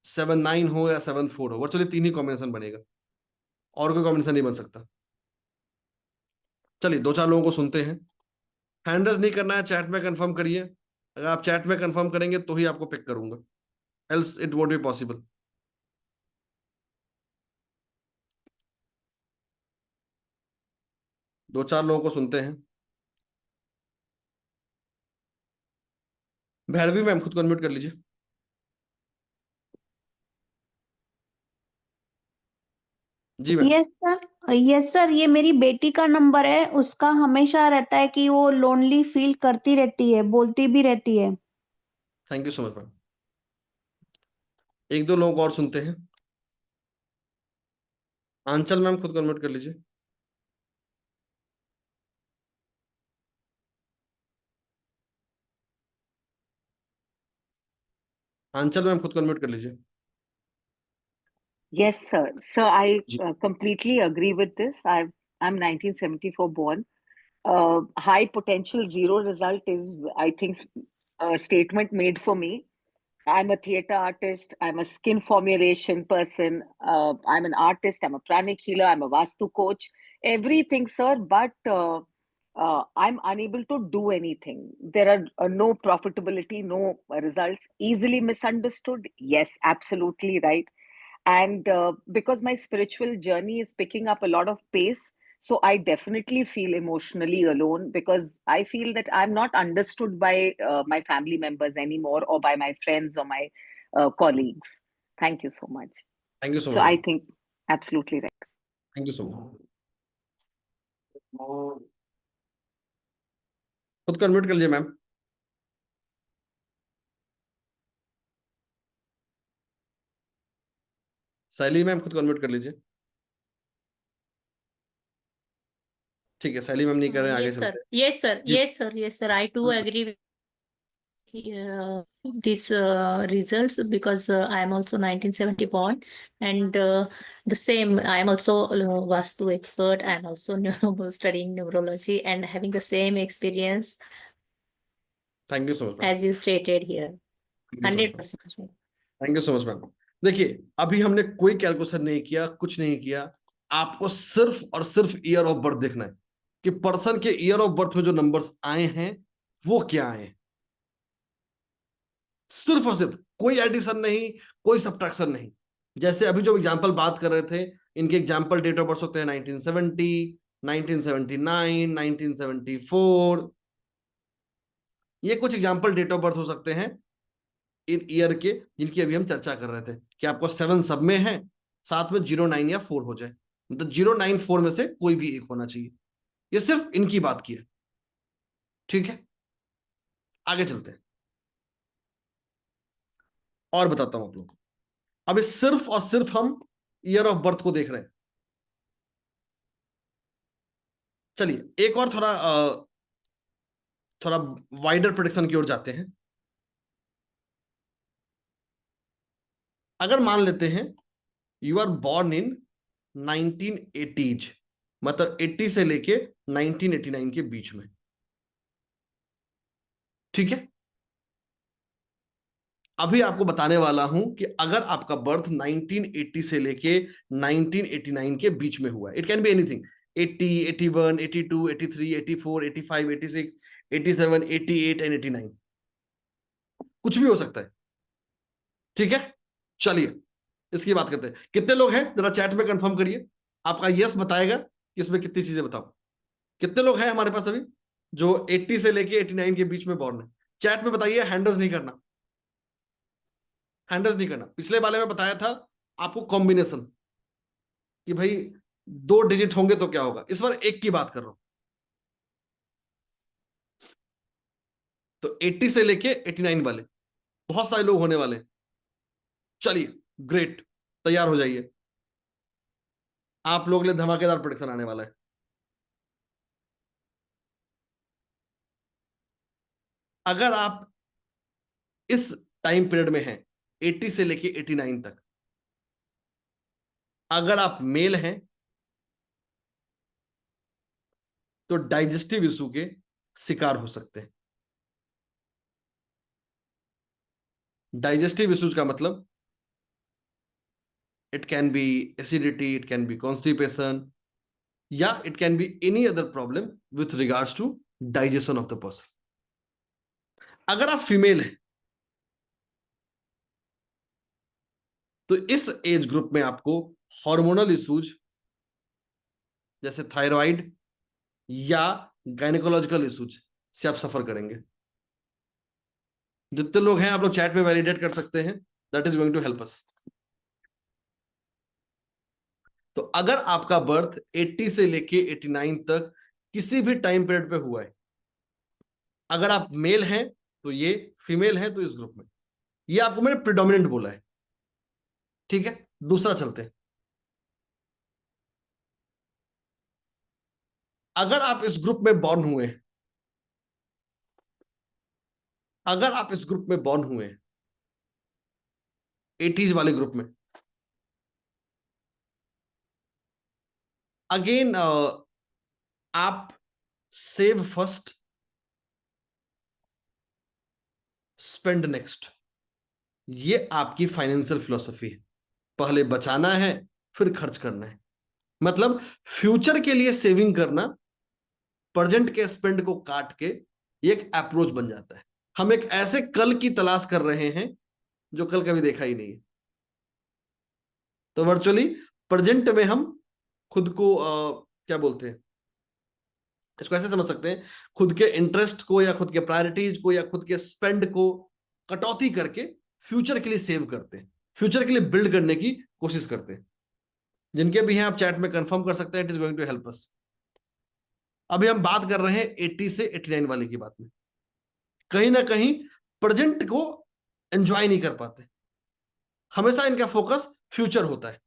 79 हो या 74 हो, वर्चुअली 3 ही कॉम्बिनेशन बनेगा, और कोई कॉम्बिनेशन नहीं बन सकता। चलिए 2-4 लोगों को सुनते हैं। हैंड रेज नहीं करना है, चैट में कंफर्म करिए। अगर आप चैट में कंफर्म करेंगे तो ही आपको पिक करूंगा, else it won't be possible. दो चार लोगों को सुनते हैं। भैरवी मैम खुद को अनम्यूट कर लीजिए। जी मैम। यस सर, ये मेरी बेटी का नंबर है। उसका हमेशा रहता है कि वो लोनली फील करती रहती है, बोलती भी रहती है। Thank you so much ma'am. एक दो लोगों को और सुनते हैं। आंचल मैम खुद को अनम्यूट कर लीजिए। आंचल मैम खुद को अनम्यूट कर लीजिए। Yes, sir. So I जी completely agree with this. I'm 1974 born. High potential, zero result is, I think, a statement made for me. I'm a theater artist. I'm a skin formulation person. I'm an artist. I'm a pranic healer. I'm a Vastu coach. Everything, sir. But I'm unable to do anything. There are no profitability, no results. Easily misunderstood. Yes, absolutely right. And because my spiritual journey is picking up a lot of pace, so I definitely feel emotionally alone, because I feel that I'm not understood by my family members anymore, or by my friends, or my colleagues. Thank you so much. Thank you so So much I ma'am. think absolutely right. Thank you so much. खुद को unmute कर लीजिए ma'am. शैली ma'am खुद को unmute कर लीजिए। ठीक है, शैली मैम नहीं कर रहे हैं, आगे Yes, चलते sir. हैं। Yes, sir. Ji Yes, sir. Yes, sir. I too agree with these results, because I am also 1970 born, and the same. I am also Vastu expert. I am also studying neurology and having the same experience thank you so much ma'am. as you stated here. Thank you so much 100%. Thank you so much ma'am. देखिए, अभी हमने कोई calculation नहीं किया, कुछ नहीं किया। आपको सिर्फ और सिर्फ ईयर ऑफ बर्थ देखना है कि पर्सन के ईयर ऑफ बर्थ में जो नंबर्स आए हैं वो क्या आए हैं। सिर्फ और सिर्फ, कोई एडिशन नहीं, कोई सब्ट्रैक्शन नहीं। जैसे अभी जो एग्जांपल बात कर रहे थे, इनके एग्जांपल डेट ऑफ बर्थ होते हैं 1970, 1979, 1974। ये कुछ एग्जांपल डेट ऑफ बर्थ हो सकते हैं इन ईयर के, जिनकी अभी हम चर्चा कर रहे थे कि आपको 7 सब में है, साथ में 0, 9 या 4 हो जाए, मतलब 0, 9, 4 में से कोई भी एक होना चाहिए। ये सिर्फ इनकी बात की है, ठीक है। आगे चलते हैं। और बताता हूं आप लोग, अब सिर्फ और सिर्फ हम ईयर ऑफ बर्थ को देख रहे हैं। चलिए एक और थोड़ा वाइडर प्रेडिक्शन की ओर जाते हैं। अगर मान लेते हैं you are born in 1980s, मतलब 80 से लेके 1989 के बीच में, ठीक है। अभी आपको बताने वाला हूं कि अगर आपका बर्थ 1980 से लेके 1989 के बीच में हुआ है, it can be anything, 80, 81, 82, 83, 84, 85, 86, 87, 88 and 89, कुछ भी हो सकता है, ठीक है। चलिए इसकी बात करते हैं। कितने लोग हैं जरा चैट में कंफर्म करिए, आपका यस बताएगा कि इसमें कितनी चीजें बताओ। कितने लोग हैं हमारे पास अभी जो 80 से लेके 89 के बीच में बॉर्न है? चैट में बताइए, हैंडल्स नहीं करना, हैंडल्स नहीं करना। पिछले वाले में बताया था आपको कॉम्बिनेशन कि भाई 2 डिजिट होंगे तो क्या होगा, इस बार एक की बात कर रहा हूं। तो 80 से लेके 89 वाले बहुत सारे लोग होने वाले। चलिए ग्रेट, तैयार हो जाइए, आप लोग के लिए धमाकेदार प्रेडिक्शन आने वाला है। अगर आप इस टाइम पीरियड में हैं 80 से लेके 89 तक, अगर आप मेल हैं तो डाइजेस्टिव इशू के शिकार हो सकते हैं। डाइजेस्टिव इश्यूज का मतलब it can be acidity, it can be constipation, या it can be any other problem with regards to digestion of the person. अगर आप फीमेल हैं तो इस एज ग्रुप में आपको हार्मोनल इश्यूज जैसे थायराइड या गायनेकोलॉजिकल इश्यूज से आप सफर करेंगे। जितने लोग हैं आप लोग चैट में वैलिडेट कर सकते हैं, that is going to help us. तो अगर आपका बर्थ 80 से लेके 89 तक किसी भी टाइम पीरियड पे हुआ है, अगर आप मेल हैं तो ये, फीमेल हैं तो इस ग्रुप में, ये आपको मैंने प्रिडोमिनेंट बोला है, ठीक है। दूसरा चलते हैं। अगर आप इस ग्रुप में बॉर्न हुए हैं, अगर आप इस ग्रुप में बॉर्न हुए हैं 80s वाले ग्रुप में, अगेन आप सेव फर्स्ट स्पेंड नेक्स्ट, ये आपकी फाइनेंशियल फिलॉसफी है। पहले बचाना है फिर खर्च करना है, मतलब फ्यूचर के लिए सेविंग करना प्रेजेंट के स्पेंड को काट के एक अप्रोच बन जाता है। हम एक ऐसे कल की तलाश कर रहे हैं जो कल कभी देखा ही नहीं है। तो वर्चुअली प्रेजेंट में हम खुद को क्या बोलते हैं, इसको ऐसे समझ सकते हैं, खुद के इंटरेस्ट को या खुद के प्रायोरिटीज को या खुद के स्पेंड को कटौती करके फ्यूचर के लिए सेव करते हैं, फ्यूचर के लिए बिल्ड करने की कोशिश करते हैं। जिनके भी हैं आप चैट में कंफर्म कर सकते हैं, it is going to help us. अभी हम बात कर रहे हैं 80 से 89 वाले की बात में। कहीं ना कहीं प्रेजेंट को एंजॉय नहीं कर पाते, हमेशा इनका फोकस फ्यूचर होता है।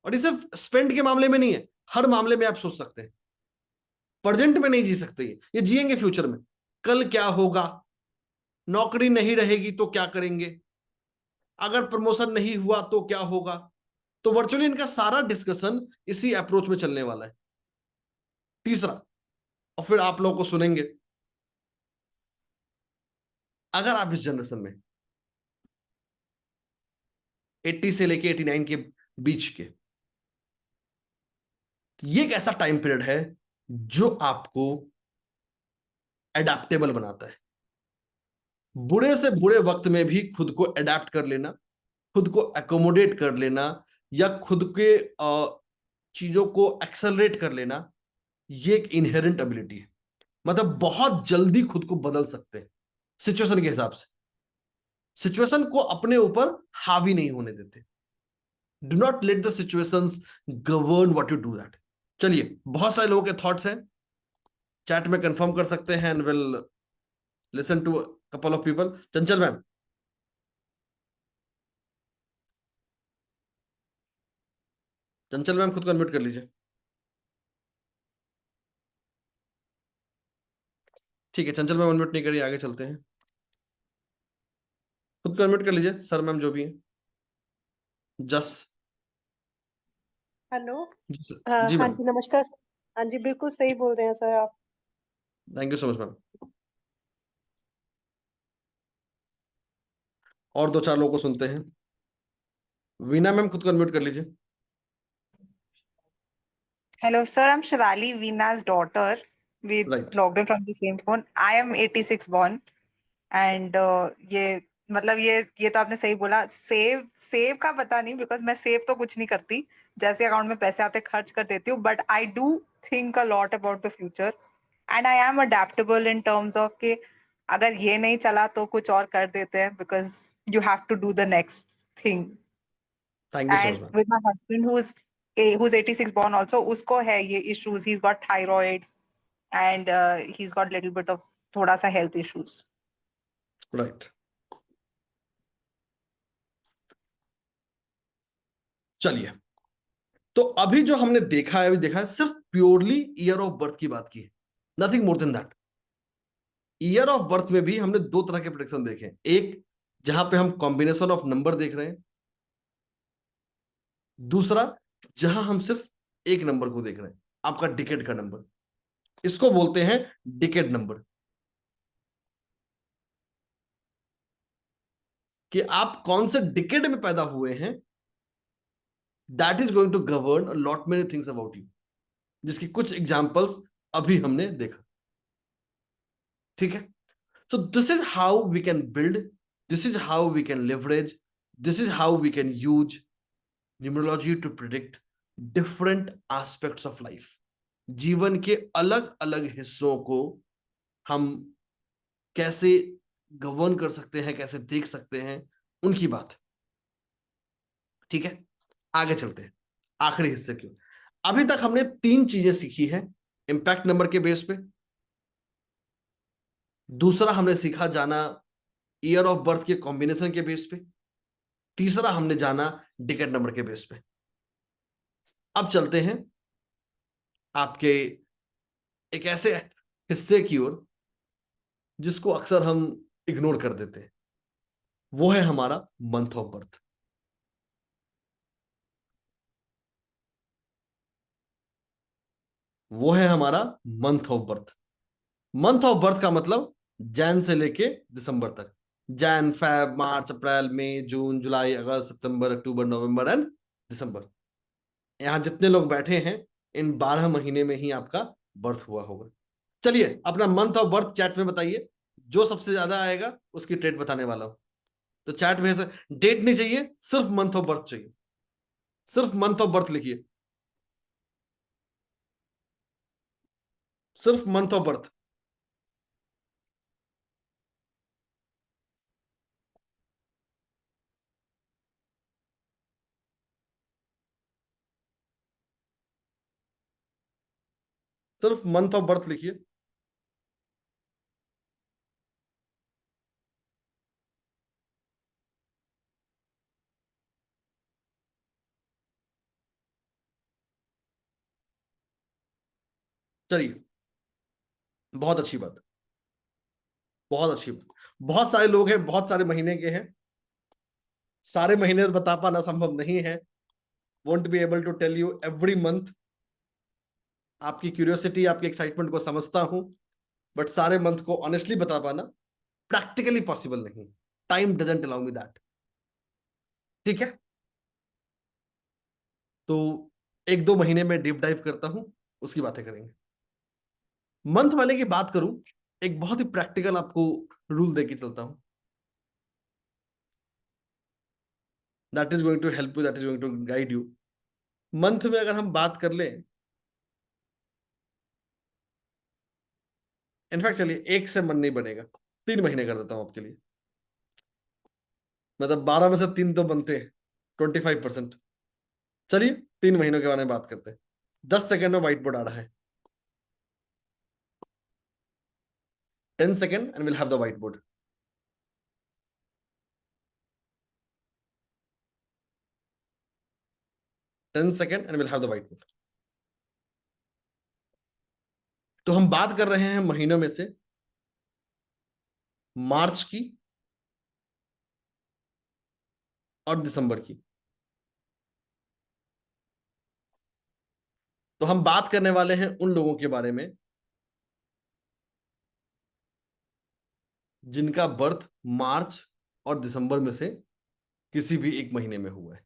और ये सिर्फ स्पेंड के मामले में नहीं है, हर मामले में आप सोच सकते हैं। प्रेजेंट में नहीं जी सकते, ये जिएंगे फ्यूचर में, कल क्या होगा, नौकरी नहीं रहेगी तो क्या करेंगे, अगर प्रमोशन नहीं हुआ तो क्या होगा। तो वर्चुअली इनका सारा डिस्कशन इसी अप्रोच में चलने वाला है। तीसरा, और फिर आप लोगों को सुनेंगे, अगर आप इस जनरेशन में 80 से लेके 89 के बीच के, ये एक ऐसा टाइम पीरियड है जो आपको एडेप्टेबल बनाता है। बुरे से बुरे वक्त में भी खुद को एडेप्ट कर लेना, खुद को एकोमोडेट कर लेना, या खुद के चीजों को एक्सेलरेट कर लेना, ये एक इनहेरेंट एबिलिटी है। मतलब बहुत जल्दी खुद को बदल सकते हैं सिचुएशन के हिसाब से, सिचुएशन को अपने ऊपर हावी नहीं होने देते। Do not let the situations govern what you do that. चलिए, बहुत सारे लोगों के थॉट्स हैं, चैट में कंफर्म कर सकते हैं and will listen to couple of people. Chanchal ma'am, Chanchal ma'am खुद को अनम्यूट कर लीजिए। ठीक है, चंचल मैम अनम्यूट नहीं करिए, आगे चलते हैं। खुद को अनम्यूट कर लीजिए सर मैम जो भी है। जस हेलो। जी हाँ मैम। जी, नमस्कार। हाँ जी, बिल्कुल सही बोल रहे हैं सर आप। Thank you so much ma'am. और दो चार लोगों को सुनते हैं। वीना मैम खुद को अनम्यूट कर लीजिए। Hello, sir. I'm Shivali, Veena's daughter. We right. logged in from the same phone. I am 86 born. And ये मतलब ये तो आपने सही बोला। सेव सेव का पता नहीं, बिकॉज मैं सेव तो कुछ नहीं करती। जैसे अकाउंट में पैसे आते खर्च कर देती हूँ, but I do think a lot about the future and I M adaptable in terms of कि अगर ये नहीं चला तो कुछ और कर देते हैं, because you have to do the next thing. Thank you so much And ma'am. with my husband who's 86 born also, उसको है ये issues. He's got thyroid and he's got little bit of थोड़ा सा health issues. राइट। चलिए, तो अभी जो हमने देखा है, अभी देखा है सिर्फ प्योरली ईयर ऑफ बर्थ की बात की है, nothing more than that. Year of birth में भी हमने दो तरह के प्रेडिक्शन देखे। एक जहां पे हम कॉम्बिनेशन ऑफ नंबर देख रहे हैं, दूसरा जहां हम सिर्फ एक नंबर को देख रहे हैं, आपका डिकेड का नंबर। इसको बोलते हैं डिकेड नंबर, कि आप कौन से डिकेड में पैदा हुए हैं, that is going to govern a lot many things about you, जिसकी कुछ एग्जांपल्स अभी हमने देखा। ठीक है, so this is how we can build, this is how we can leverage, this is how we can use numerology to predict different aspects of life। जीवन के अलग अलग हिस्सों को हम कैसे गवर्न कर सकते हैं, कैसे देख सकते हैं, उनकी बात। ठीक है, आगे चलते हैं आखिरी हिस्से की। अभी तक हमने तीन चीजें सीखी हैं इंपैक्ट नंबर के बेस पे। दूसरा हमने सीखा जाना ईयर ऑफ बर्थ के कॉम्बिनेशन के बेस पे। तीसरा हमने जाना डिकेड नंबर के बेस पे। अब चलते हैं आपके एक ऐसे हिस्से की ओर जिसको अक्सर हम इग्नोर कर देते हैं, वो है हमारा मंथ ऑफ बर्थ। वो है हमारा month of birth. Month of birth का मतलब जैन से लेके दिसंबर तक, Jan Feb March April May June July August September October November and December. यहां जितने लोग बैठे हैं, इन 12 महीने में ही आपका बर्थ हुआ होगा। चलिए, अपना मंथ ऑफ बर्थ चैट में बताइए, जो सबसे ज्यादा आएगा उसकी डेट बताने वाला हूं। तो चैट में से डेट नहीं चाहिए, सिर्फ मंथ ऑफ बर्थ चाहिए। सिर्फ मंथ ऑफ बर्थ लिखिए, सिर्फ मंथ ऑफ बर्थ। सिर्फ मंथ ऑफ बर्थ लिखिए। चलिए, बहुत अच्छी बात, बहुत अच्छी बात। बहुत सारे लोग हैं, बहुत सारे महीने के हैं, सारे महीने बता पाना संभव नहीं है। Won't be able to tell you every month. आपकी क्यूरियोसिटी, आपकी एक्साइटमेंट को समझता हूं, बट सारे मंथ को ऑनेस्टली बता पाना प्रैक्टिकली पॉसिबल नहीं। Time doesn't allow me that. ठीक है, तो एक दो महीने में डीप डाइव करता हूं, उसकी बातें करेंगे। मंथ वाले की बात करूं, एक बहुत ही प्रैक्टिकल आपको रूल देके चलता हूं, that is going to help you, that is going to guide you. Month में अगर हम बात कर लें, इनफैक्ट चलिए एक से मन नहीं बनेगा, 3 महीने कर देता हूं आपके लिए। मतलब 12 में से 3 तो बनते हैं, 25%। चलिए 3 महीनों के बारे में बात करते हैं। 10 सेकेंड में व्हाइट बोर्ड आ रहा है। 10 second and will have the white board. 10 second and will have the white board. तो हम बात कर रहे हैं महीनों में से मार्च की और दिसंबर की। तो हम बात करने वाले हैं उन लोगों के बारे में जिनका बर्थ मार्च और दिसंबर में से किसी भी एक महीने में हुआ है।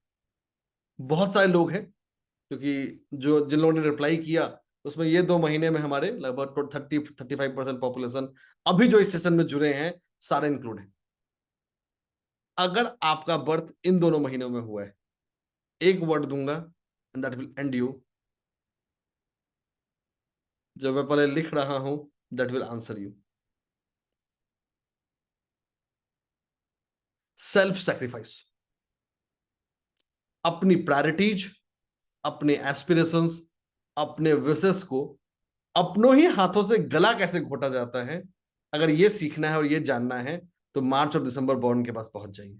बहुत सारे लोग हैं, क्योंकि जिन लोगों ने रिप्लाई किया उसमें ये 2 महीने में हमारे लगभग 30-35% पॉपुलेशन अभी जो इस सेशन में जुड़े हैं सारे इंक्लूड हैं। अगर आपका बर्थ इन दोनों महीनों में हुआ है, एक वर्ड दूंगा and that will and you. जो मैं पहले लिख रहा हूं that will answer you. Self sacrifice. अपनी प्रायोरिटीज, अपने एस्पिरेशंस, अपने विशेस को अपनों ही हाथों से गला कैसे घोटा जाता है, अगर ये सीखना है और ये जानना है तो मार्च और दिसंबर बॉर्न के पास पहुंच जाइए।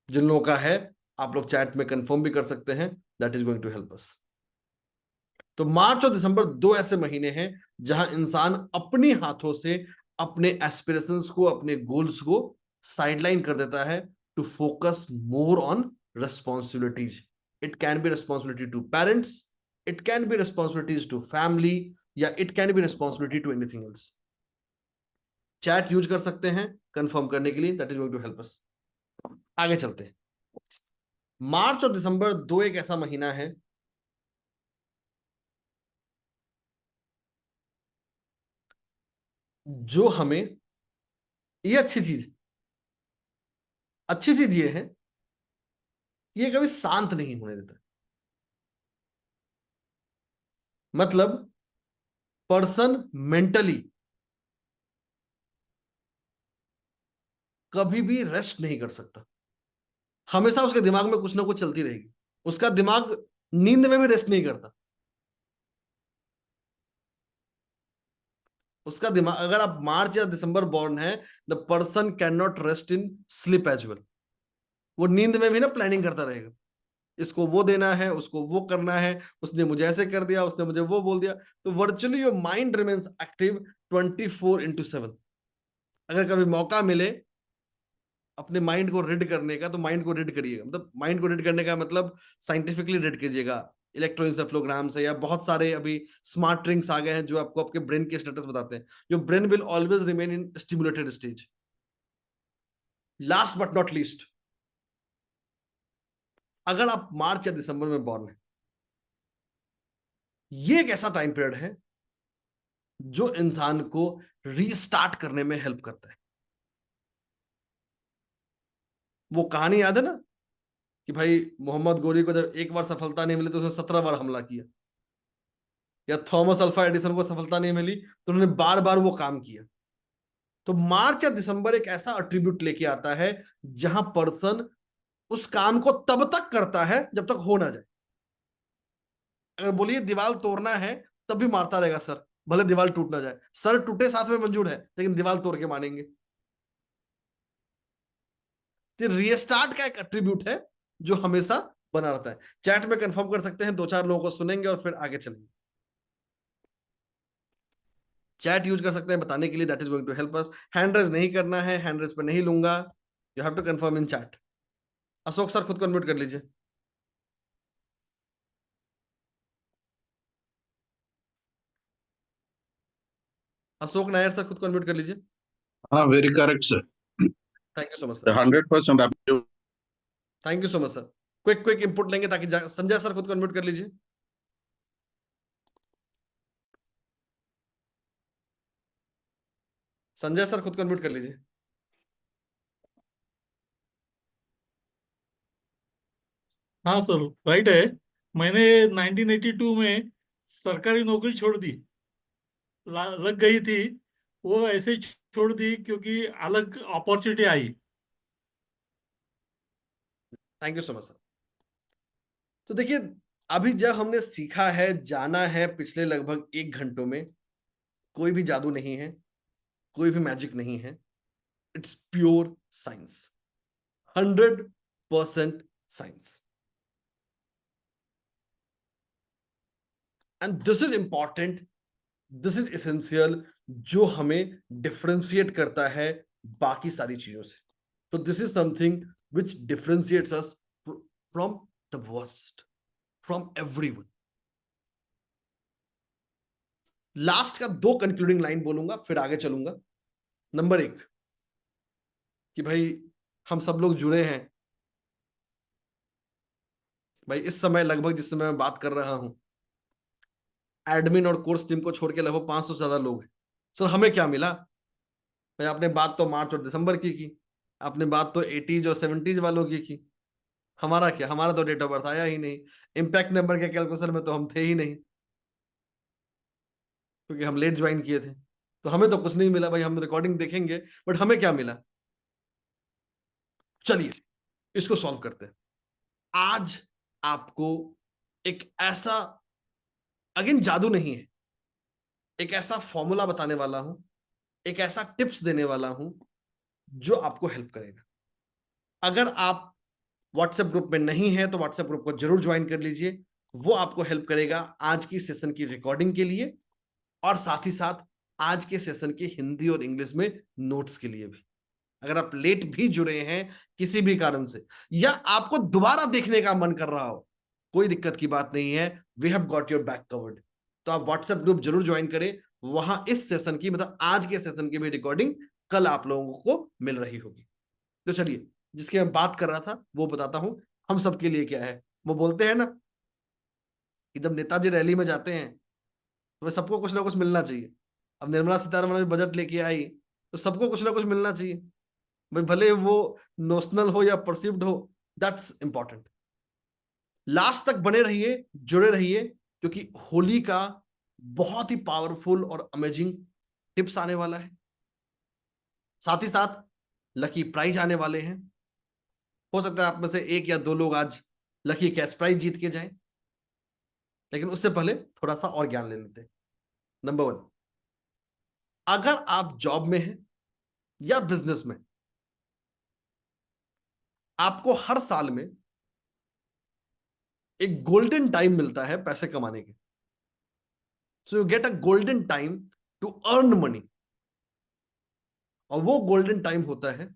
जिन लोगों का है आप लोग चैट में कंफर्म भी कर सकते हैं, that is going to help us. तो मार्च और दिसंबर 2 ऐसे महीने हैं जहां इंसान अपनी हाथों से अपने एस्पिरेशंस को, अपने गोल्स को साइडलाइन कर देता है to focus more on responsibilities. It can be responsibility to parents, it can be responsibilities to family, या it can be responsibility to anything else. Chat use कर सकते हैं कंफर्म करने के लिए, that is going to help us. आगे चलते हैं। मार्च और दिसंबर 2 एक ऐसा महीना है जो हमें, ये अच्छी चीज ये है, ये कभी शांत नहीं होने देता। मतलब पर्सन मेंटली कभी भी रेस्ट नहीं कर सकता। हमेशा उसके दिमाग में कुछ ना कुछ चलती रहेगी। उसका दिमाग नींद में भी रेस्ट नहीं करता। उसका दिमाग, अगर आप मार्च या दिसंबर बॉर्न है, the person can not rest in sleep as well. वो नींद में भी ना प्लानिंग करता रहेगा, इसको वो देना है, उसको वो करना है, उसने मुझे ऐसे कर दिया, उसने मुझे वो बोल दिया। तो virtually your mind remains active 24/7। अगर कभी मौका मिले अपने माइंड को रीड करने का तो माइंड को रीड करिएगा। मतलब माइंड को रीड करने का मतलब साइंटिफिकली रीड कीजिएगा। इलेक्ट्रोएन्सेफेलोग्राम से, या बहुत सारे अभी स्मार्ट ड्रिंक्स आ गए हैं जो आपको आपके ब्रेन के स्टेटस बताते हैं। Your brain will always remain in stimulated stage. Last but not least, अगर आप मार्च या दिसंबर में बॉर्न है, ये एक ऐसा टाइम पीरियड है जो इंसान को रीस्टार्ट करने में हेल्प करता है। वो कहानी याद है ना कि भाई मोहम्मद गोरी को जब एक बार सफलता नहीं मिली तो उसने 17 बार हमला किया, या थॉमस अल्फा एडिसन को सफलता नहीं मिली तो उन्होंने बार बार वो काम किया। तो मार्च या दिसंबर एक ऐसा अट्रीब्यूट लेके आता है जहां पर्सन उस काम को तब तक करता है जब तक हो ना जाए। अगर बोलिए दीवार तोड़ना है तब भी मारता रहेगा सर, भले दीवार टूट ना जाए। सर टूटे साथ में मंजूर है, लेकिन दीवार तोड़ के मानेंगे। तो रीस्टार्ट का एक एट्रीब्यूट है जो हमेशा बना रहता है। चैट में कंफर्म कर सकते हैं, 2-4 लोगों को सुनेंगे और फिर आगे चलेंगे। चैट यूज कर सकते हैं बताने के लिए, that is going to help us. Hand raise नहीं करना है, हैंड रेज पे नहीं लूंगा, you have to confirm in chat. Ashok sir खुद को अनम्यूट कर लीजिए। अशोक नायर सर खुद को अनम्यूट कर लीजिए। हाँ, very correct sir. Thank you so much sir. 100% आप thank you so much sir. Quick input लेंगे ताकि संजय सर खुद को अनम्यूट कर लीजिए। संजय सर खुद को अनम्यूट कर लीजिए। हाँ सर, राइट है। मैंने 1982 में सरकारी नौकरी छोड़ दी, लग गई थी, वो ऐसे ही छोड़ दी क्योंकि अलग opportunity I. Thank you so much sir. तो देखिए, अभी जब हमने सीखा है, जाना है पिछले लगभग 1 घंटों में, कोई भी जादू नहीं है, कोई भी मैजिक नहीं है। It's pure science, 100% science. And this is important, this is essential, जो हमें डिफरेंशिएट करता है बाकी सारी चीजों से। तो this is something which differentiates us from the worst, from everyone. Last का 2 कंक्लूडिंग लाइन बोलूंगा, फिर आगे चलूंगा। नंबर 1 कि भाई हम सब लोग जुड़े हैं। भाई इस समय लगभग जिस समय मैं बात कर रहा हूं, एडमिन और कोर्स टीम को छोड़ के लगभग 500 से ज्यादा लोग हैं। सर हमें क्या मिला? भाई आपने बात तो मार्च और दिसंबर की, आपने बात तो 80s और 70s वालों की। हमारा क्या? हमारा तो डेट ऑफ बर्थ आया ही नहीं, इम्पैक्ट नंबर के कैलकुलेशन में तो हम थे ही नहीं, क्योंकि हम लेट ज्वाइन किए थे। तो हमें तो कुछ नहीं मिला भाई, हम रिकॉर्डिंग देखेंगे, बट हमें क्या मिला? चलिए इसको सॉल्व करते हैं। आज आपको एक ऐसा, अगेन जादू नहीं है, एक ऐसा फॉर्मूला बताने वाला हूं, एक ऐसा टिप्स देने वाला हूं जो आपको हेल्प करेगा। अगर आप व्हाट्सएप ग्रुप में नहीं है तो व्हाट्सएप ग्रुप को जरूर ज्वाइन कर लीजिए, वो आपको हेल्प करेगा आज की सेशन की रिकॉर्डिंग के लिए, और साथ ही साथ आज के सेशन के हिंदी और इंग्लिश में नोट्स के लिए भी। अगर आप लेट भी जुड़े हैं किसी भी कारण से, या आपको दोबारा देखने का मन कर रहा हो, कोई दिक्कत की बात नहीं है, we have got your back covered. तो आप व्हाट्सएप ग्रुप जरूर ज्वाइन करें, वहां इस सेशन की, मतलब आज के सेशन की भी रिकॉर्डिंग कल आप लोगों को मिल रही होगी। तो चलिए, जिसकी मैं बात कर रहा था वो बताता हूं, हम सबके लिए क्या है। वो बोलते हैं ना कि जब नेताजी रैली में जाते हैं तो सबको कुछ ना कुछ मिलना चाहिए। अब निर्मला सीतारमण भी बजट लेके आई तो सबको कुछ ना कुछ मिलना चाहिए भाई, भले वो नोशनल हो या परसीव्ड हो, दैट्स इंपॉर्टेंट। लास्ट तक बने रहिए, जुड़े रहिए, क्योंकि होली का बहुत ही पावरफुल और अमेजिंग टिप्स आने वाला है। साथ ही साथ लकी प्राइज आने वाले हैं। हो सकता है आप में से 1 या 2 लोग आज लकी कैश प्राइज जीत के जाएं, लेकिन उससे पहले थोड़ा सा और ज्ञान ले लेते हैं। नंबर 1, अगर आप जॉब में हैं या बिजनेस में, आपको हर साल में एक गोल्डन टाइम मिलता है पैसे कमाने के। So you get a golden time to earn money, और वो गोल्डन टाइम होता है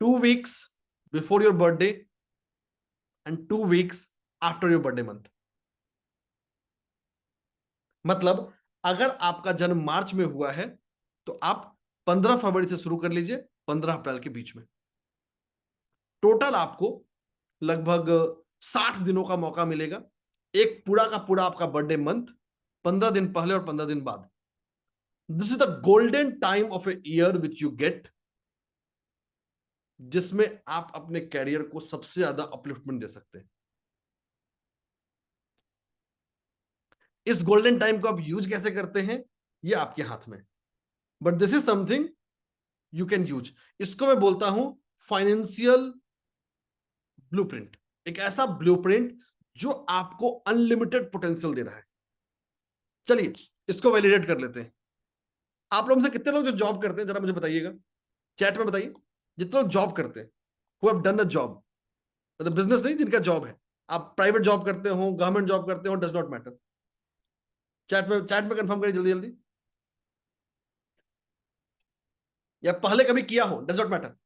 2 weeks before your birthday and 2 weeks after your birthday month. मतलब अगर आपका जन्म मार्च में हुआ है तो आप 15 फरवरी से शुरू कर लीजिए, 15 अप्रैल के बीच में। टोटल आपको लगभग 60 दिनों का मौका मिलेगा, एक पूरा का पूरा आपका बर्थडे मंथ, 15 दिन पहले और 15 दिन बाद। This is the golden time of a year which you get, जिसमें आप अपने कैरियर को सबसे ज्यादा अपलिफ्टमेंट दे सकते हैं। इस गोल्डन टाइम को आप यूज कैसे करते हैं ये आपके हाथ में, but this is something you can use. इसको मैं बोलता हूं फाइनेंशियल ब्लूप्रिंट, एक ऐसा ब्लूप्रिंट जो आपको अनलिमिटेड पोटेंशियल दे रहा है। चलिए इसको वैलिडेट कर लेते हैं। आप लोगों में से कितने लोग जो जॉब करते हैं जरा मुझे बताइएगा, चैट में बताइए। जितने लोग जॉब करते हैं, who have done a job, मतलब बिजनेस नहीं, जिनका जॉब है, आप प्राइवेट जॉब करते हो, गवर्नमेंट जॉब करते हो, डज नॉट मैटर। चैट में कंफर्म करिए जल्दी जल्दी, या पहले कभी किया हो, डज नॉट मैटर।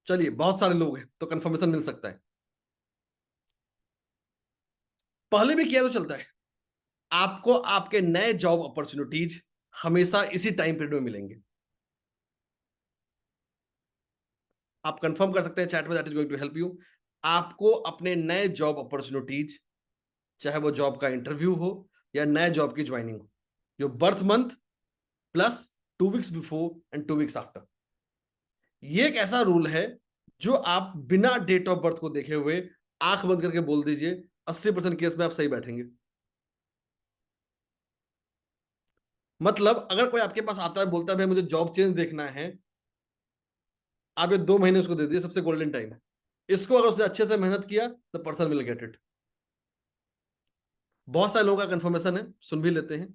चलिए बहुत सारे लोग हैं तो कंफर्मेशन मिल सकता है। पहले भी किया तो चलता है। आपको आपके नए जॉब अपॉर्चुनिटीज हमेशा इसी टाइम पीरियड में मिलेंगे। आप कंफर्म कर सकते हैं चैट में, that is going to help you. आपको अपने नए जॉब अपॉर्चुनिटीज, चाहे वो जॉब का इंटरव्यू हो या नए जॉब की ज्वाइनिंग हो, your birth month plus 2 weeks before and 2 weeks after. ये एक ऐसा रूल है जो आप बिना डेट ऑफ बर्थ को देखे हुए आंख बंद करके बोल दीजिए, 80% केस में आप सही बैठेंगे। मतलब अगर कोई आपके पास आता है, बोलता है भाई मुझे जॉब चेंज देखना है, आप ये 2 महीने उसको दे दिए, सबसे गोल्डन टाइम है। इसको अगर उसने अच्छे से मेहनत किया तो पर्सन विल गेट इट। बहुत सारे लोगों का कंफर्मेशन है, सुन भी लेते हैं।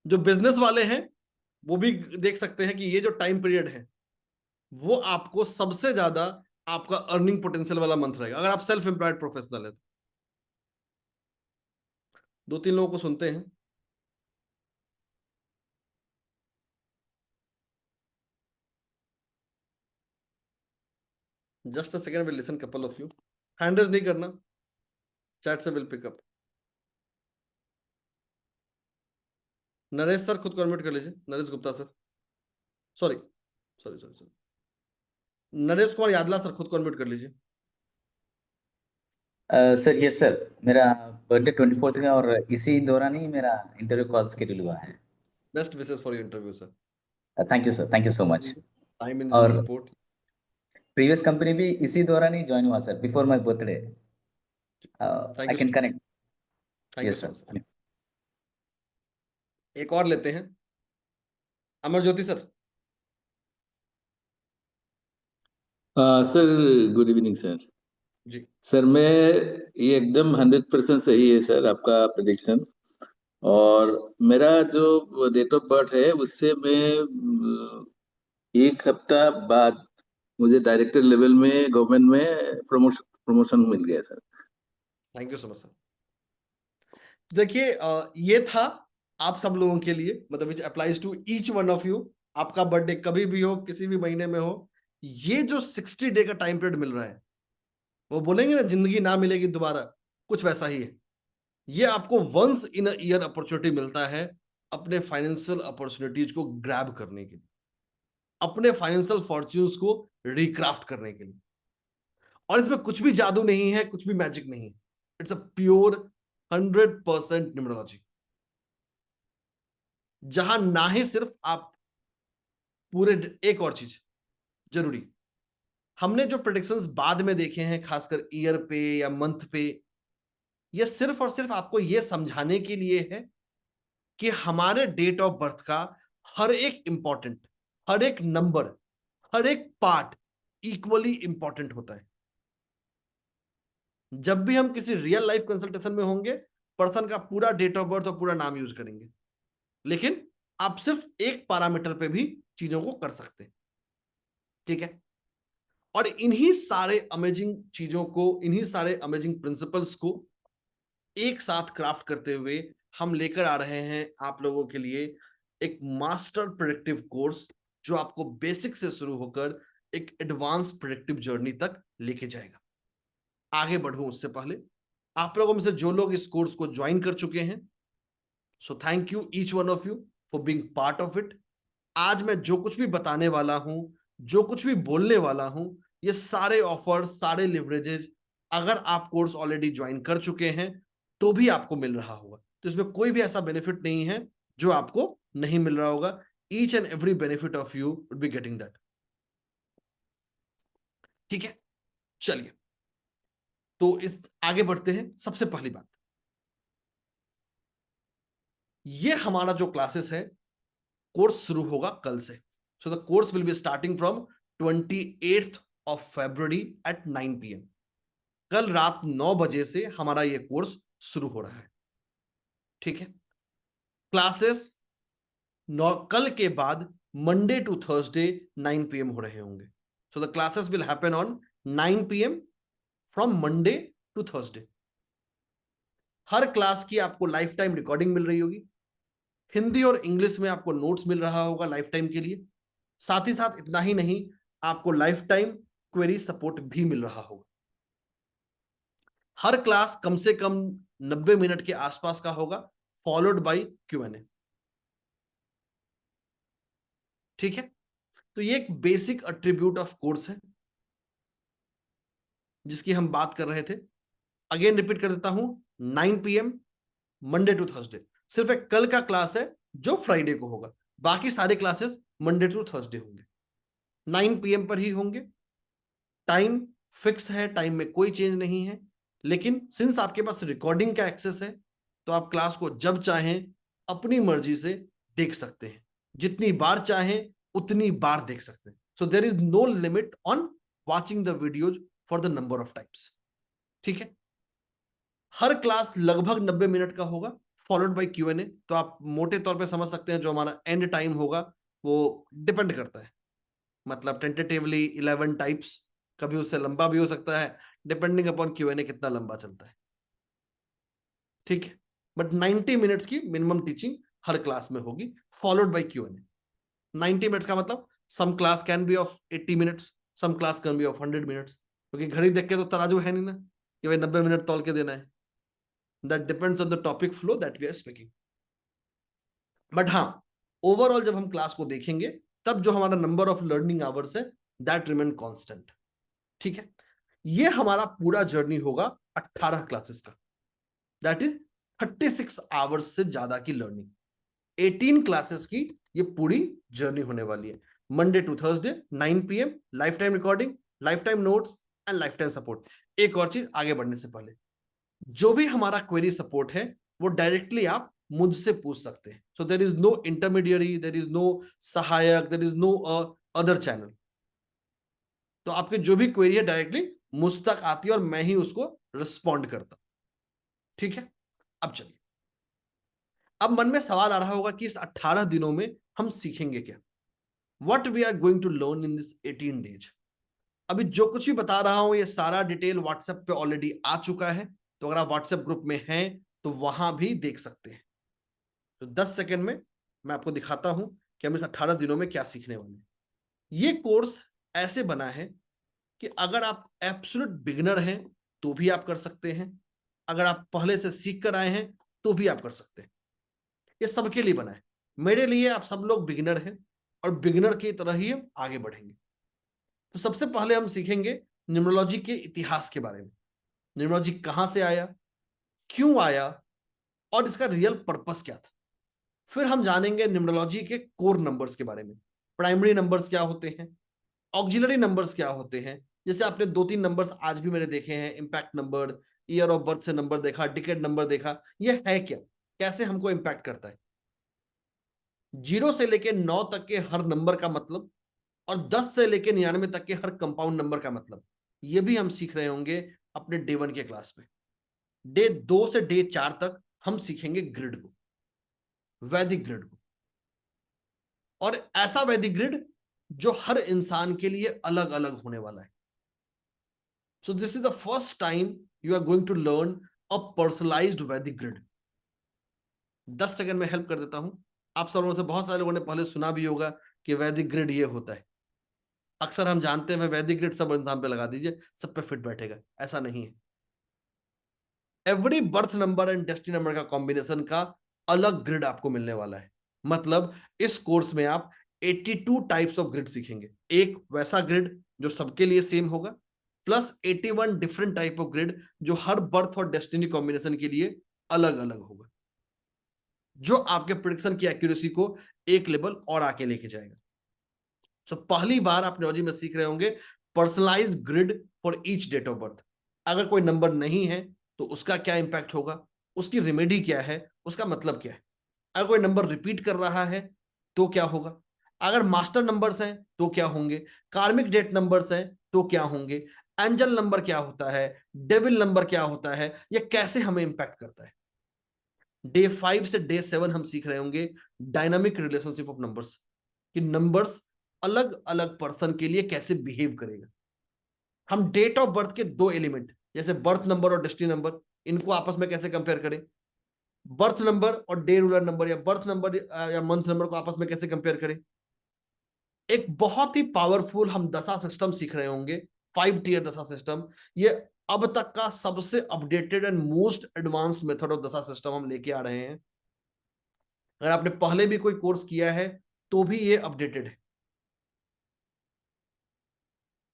जो बिजनेस वाले हैं वो भी देख सकते हैं कि ये जो टाइम पीरियड है वो आपको सबसे ज्यादा आपका अर्निंग पोटेंशियल वाला मंथ रहेगा अगर आप सेल्फ एम्प्लॉयड प्रोफेशनल है। 2-3 लोगों को सुनते हैं। Just a second, will listen couple of you. Handles नहीं करना, चैट से विल पिकअप। नरेश सर खुद को अनम्यूट कर लीजिए। Naresh Gupta sir, sorry sorry sorry sorry, Naresh Kumar Yadla sir खुद को अनम्यूट कर लीजिए। सर यस सर, मेरा बर्थडे 24 में और इसी दौरान ही मेरा इंटरव्यू कॉल शेड्यूल हुआ है। Best wishes for your interview sir. Thank you sir, thank you so much. Time in और सपोर्ट। प्रीवियस कंपनी भी इसी दौरान ही ज्वाइन हुआ sir, before my birthday. I can connect. Thank you yes sir. Sir. एक और लेते हैं, Amar Jyoti sir. Sir good evening sir. जी सर मैं ये एकदम 100% सही है सर आपका प्रेडिक्शन। और मेरा जो डेट ऑफ बर्थ है उससे मैं 1 हफ्ता बाद मुझे डायरेक्टर लेवल में गवर्नमेंट में प्रमोशन मिल गया sir. Thank you so much sir. देखिए ये था आप सब लोगों के लिए, मतलब which applies to each one of you. आपका बर्थडे कभी भी हो, किसी भी महीने में हो, ये जो 60 डे का टाइम पीरियड मिल रहा है, वो बोलेंगे ना जिंदगी ना मिलेगी दोबारा, कुछ वैसा ही है। ये आपको once in a year opportunity मिलता है अपने फाइनेंशियल अपॉर्चुनिटीज को ग्रैब करने के लिए, अपने फाइनेंशियल फॉर्च्यून्स को रिक्राफ्ट करने के लिए। और इसमें कुछ भी जादू नहीं है, कुछ भी मैजिक नहीं है। इट्स अ प्योर 100% न्यूमरोलॉजी, जहां ना ही सिर्फ आप पूरे, एक और चीज जरूरी, हमने जो प्रेडिक्शंस बाद में देखे हैं खासकर ईयर पे या मंथ पे, ये सिर्फ और सिर्फ आपको ये समझाने के लिए है कि हमारे डेट ऑफ बर्थ का हर एक इंपॉर्टेंट, हर एक नंबर, हर एक पार्ट इक्वली इंपॉर्टेंट होता है। जब भी हम किसी रियल लाइफ कंसल्टेशन में होंगे, पर्सन का पूरा डेट ऑफ बर्थ और पूरा नाम यूज करेंगे, लेकिन आप सिर्फ एक पैरामीटर पे भी चीजों को कर सकते हैं। ठीक है? और इन्हीं सारे अमेजिंग चीजों को, इन्हीं सारे अमेजिंग प्रिंसिपल्स को एक साथ क्राफ्ट करते हुए हम लेकर आ रहे हैं आप लोगों के लिए एक मास्टर प्रेडिक्टिव कोर्स, जो आपको बेसिक से शुरू होकर एक एडवांस प्रेडिक्टिव जर्नी तक लेके जाएगा। आगे बढ़ूं उससे पहले, आप लोगों में से जो लोग इस कोर्स को ज्वाइन कर चुके हैं, so thank you each one of you for being part of it. आज मैं जो कुछ भी बताने वाला हूं, जो कुछ भी बोलने वाला हूं, ये सारे ऑफर, सारे लिवरेजेज, अगर आप कोर्स ऑलरेडी ज्वाइन कर चुके हैं तो भी आपको मिल रहा होगा। तो इसमें कोई भी ऐसा बेनिफिट नहीं है जो आपको नहीं मिल रहा होगा। Each and every benefit of you would be getting that. ठीक है, चलिए तो इस आगे बढ़ते हैं। सबसे पहली बात, ये हमारा जो क्लासेस है, कोर्स शुरू होगा कल से। So the course will be starting from 28th of February at 9 PM। कल रात 9 बजे से हमारा ये कोर्स शुरू हो रहा है। ठीक है? क्लासेस कल के बाद मंडे टू थर्सडे 9 PM हो रहे होंगे। So the classes will happen on 9 PM from Monday to Thursday. हर क्लास की आपको लाइफ टाइम रिकॉर्डिंग मिल रही होगी। हिंदी और इंग्लिश में आपको नोट्स मिल रहा होगा लाइफ टाइम के लिए। साथ ही साथ इतना ही नहीं, आपको लाइफ टाइम क्वेरी सपोर्ट भी मिल रहा होगा। हर क्लास कम से कम 90 मिनट के आसपास का होगा, फॉलोड बाय Q&A। ठीक है? तो ये एक बेसिक एट्रीब्यूट ऑफ कोर्स है जिसकी हम बात कर रहे थे। अगेन रिपीट कर देता हूं, 9 PM मंडे टू थर्सडे। सिर्फ एक कल का क्लास है जो फ्राइडे को होगा, बाकी सारे क्लासेस मंडे टू थर्सडे होंगे, 9 PM पर ही होंगे। टाइम फिक्स है, टाइम में कोई चेंज नहीं है। लेकिन सिंस आपके पास रिकॉर्डिंग का एक्सेस है, तो आप क्लास को जब चाहें अपनी मर्जी से देख सकते हैं, जितनी बार चाहें उतनी बार देख सकते हैं। So there is no limit on watching the videos for the number of times. ठीक है? हर क्लास लगभग 90 मिनट का होगा, फॉलोड बाय Q&A। तो आप मोटे तौर पे समझ सकते हैं जो हमारा एंड टाइम होगा वो डिपेंड करता है, मतलब टेंटेटिवली 11 टाइप्स, कभी उससे लंबा भी हो सकता है डिपेंडिंग अपॉन Q&A कितना लंबा चलता है, ठीक है। बट 90 मिनट्स की मिनिमम टीचिंग हर क्लास में होगी, फॉलोड बाय Q&A। 90 मिनट्स का मतलब some class can be of 80 minutes, some class can be of 100 minutes, क्योंकि घड़ी देख के तो तराजू है नहीं ना कि भाई 90 मिनट तौल के देना है। That depends on the topic flow that we are speaking. But हाँ, ओवरऑल जब हम क्लास को देखेंगे तब जो हमारा नंबर ऑफ लर्निंग आवर्स है दैट रिमेन कांस्टेंट, ठीक है। ये हमारा पूरा जर्नी होगा 18 क्लासेस का, दैट इज 36 आवर्स से ज्यादा की लर्निंग। 18 क्लासेस की ये पूरी जर्नी होने वाली है, Monday to Thursday 9 PM, lifetime recording, lifetime notes and lifetime support. एक और चीज आगे बढ़ने से पहले, जो भी हमारा क्वेरी सपोर्ट है वो डायरेक्टली आप मुझसे पूछ सकते हैं। So there is no intermediary, there is no सहायक, there is no other channel. तो आपके जो भी क्वेरी है डायरेक्टली मुझ तक आती है और मैं ही उसको रिस्पॉन्ड करता, ठीक है। अब चलिए, अब मन में सवाल आ रहा होगा कि इस 18 दिनों में हम सीखेंगे क्या, what we are going to learn in this 18 days. अभी जो कुछ भी बता रहा हूं ये सारा डिटेल व्हाट्सएप पे ऑलरेडी आ चुका है, तो अगर आप व्हाट्सएप ग्रुप में हैं तो वहां भी देख सकते हैं। तो 10 सेकंड में मैं आपको दिखाता हूं कि हम इस 18 दिनों में क्या सीखने वाले हैं। ये कोर्स ऐसे बना है कि अगर आप एब्सोल्यूट बिगिनर हैं तो भी आप कर सकते हैं, अगर आप पहले से सीख कर आए हैं तो भी आप कर सकते हैं। ये सबके लिए बना है, मेरे लिए आप सब लोग बिगिनर हैं और बिगिनर की तरह ही हम आगे बढ़ेंगे। तो सबसे पहले हम सीखेंगे न्यूमरोलॉजी के इतिहास के बारे में, न्यूमरोलॉजी कहां से आया, क्यों आया और इसका रियल पर्पस क्या था। फिर हम जानेंगे न्यूमरोलॉजी के कोर नंबर्स के बारे में, प्राइमरी नंबर्स क्या होते हैं, ऑक्सिलरी नंबर्स क्या होते हैं। जैसे आपने 2-3 नंबर्स आज भी मैंने देखे हैं, impact number, year of birth से नंबर देखा, डिकेड नंबर देखा, ये है क्या, कैसे हमको इंपैक्ट करता है। 0 से लेके 9 तक के हर नंबर का मतलब और 10 से लेके 99 तक के हर कंपाउंड नंबर का मतलब, ये भी हम सीख रहे होंगे अपने डे 1 के क्लास में। डे 2 से डे 4 तक हम सीखेंगे ग्रिड को, वैदिक ग्रिड को, और ऐसा वैदिक ग्रिड जो हर इंसान के लिए अलग अलग होने वाला है। So this is the first time you are going to learn a personalised Vedic grid. 10 second में हेल्प कर देता हूं। आप सब लोगों से बहुत सारे लोगों ने पहले सुना भी होगा कि वैदिक ग्रिड ये होता है। अक्सर हम जानते हैं वैदिक ग्रिड सब इंसान पे लगा दीजिए सब पे फिट बैठेगा, ऐसा नहीं है। Every birth number and destiny number का कॉम्बिनेशन का अलग ग्रिड आपको मिलने वाला है। मतलब इस कोर्स में आप 82 टाइप्स ऑफ ग्रिड सीखेंगे, एक वैसा ग्रिड जो सबके लिए सेम होगा, plus 81 different type of grid जो हर बर्थ और डेस्टिनी कॉम्बिनेशन के लिए अलग अलग होगा, जो आपके प्रेडिक्शन की एक्यूरेसी को एक लेवल और आके लेके जाएगा। सो पहली बार आप न्यूमरोलॉजी में सीख रहे होंगे personalised grid for each date of birth. अगर कोई नंबर नहीं है तो उसका क्या इंपैक्ट होगा, उसकी रेमेडी क्या है, उसका मतलब क्या है। अगर कोई नंबर रिपीट कर रहा है तो क्या होगा, अगर मास्टर नंबर्स हैं तो क्या होंगे, कार्मिक डेट नंबर्स हैं तो क्या होंगे, एंजल नंबर क्या होता है, डेविल नंबर क्या होता है, यह कैसे हमें इंपैक्ट करता है। डे 5 से डे 7 हम सीख रहे होंगे डायनामिक रिलेशनशिप ऑफ नंबर्स, कि नंबर्स अलग अलग पर्सन के लिए कैसे बिहेव करेगा। हम डेट ऑफ बर्थ के 2 एलिमेंट जैसे बर्थ नंबर और डेस्टिनी नंबर, इनको आपस में कैसे कंपेयर करें, बर्थ नंबर और डे रूलर नंबर या बर्थ नंबर या मंथ नंबर को आपस में कैसे कंपेयर करें। एक बहुत ही पावरफुल हम दशा सिस्टम सीख रहे होंगे, 5 टियर दशा सिस्टम। ये अब तक का सबसे updated and most advanced method of दशा सिस्टम हम लेके आ रहे हैं। अगर आपने पहले भी कोई कोर्स किया है तो भी ये अपडेटेड है,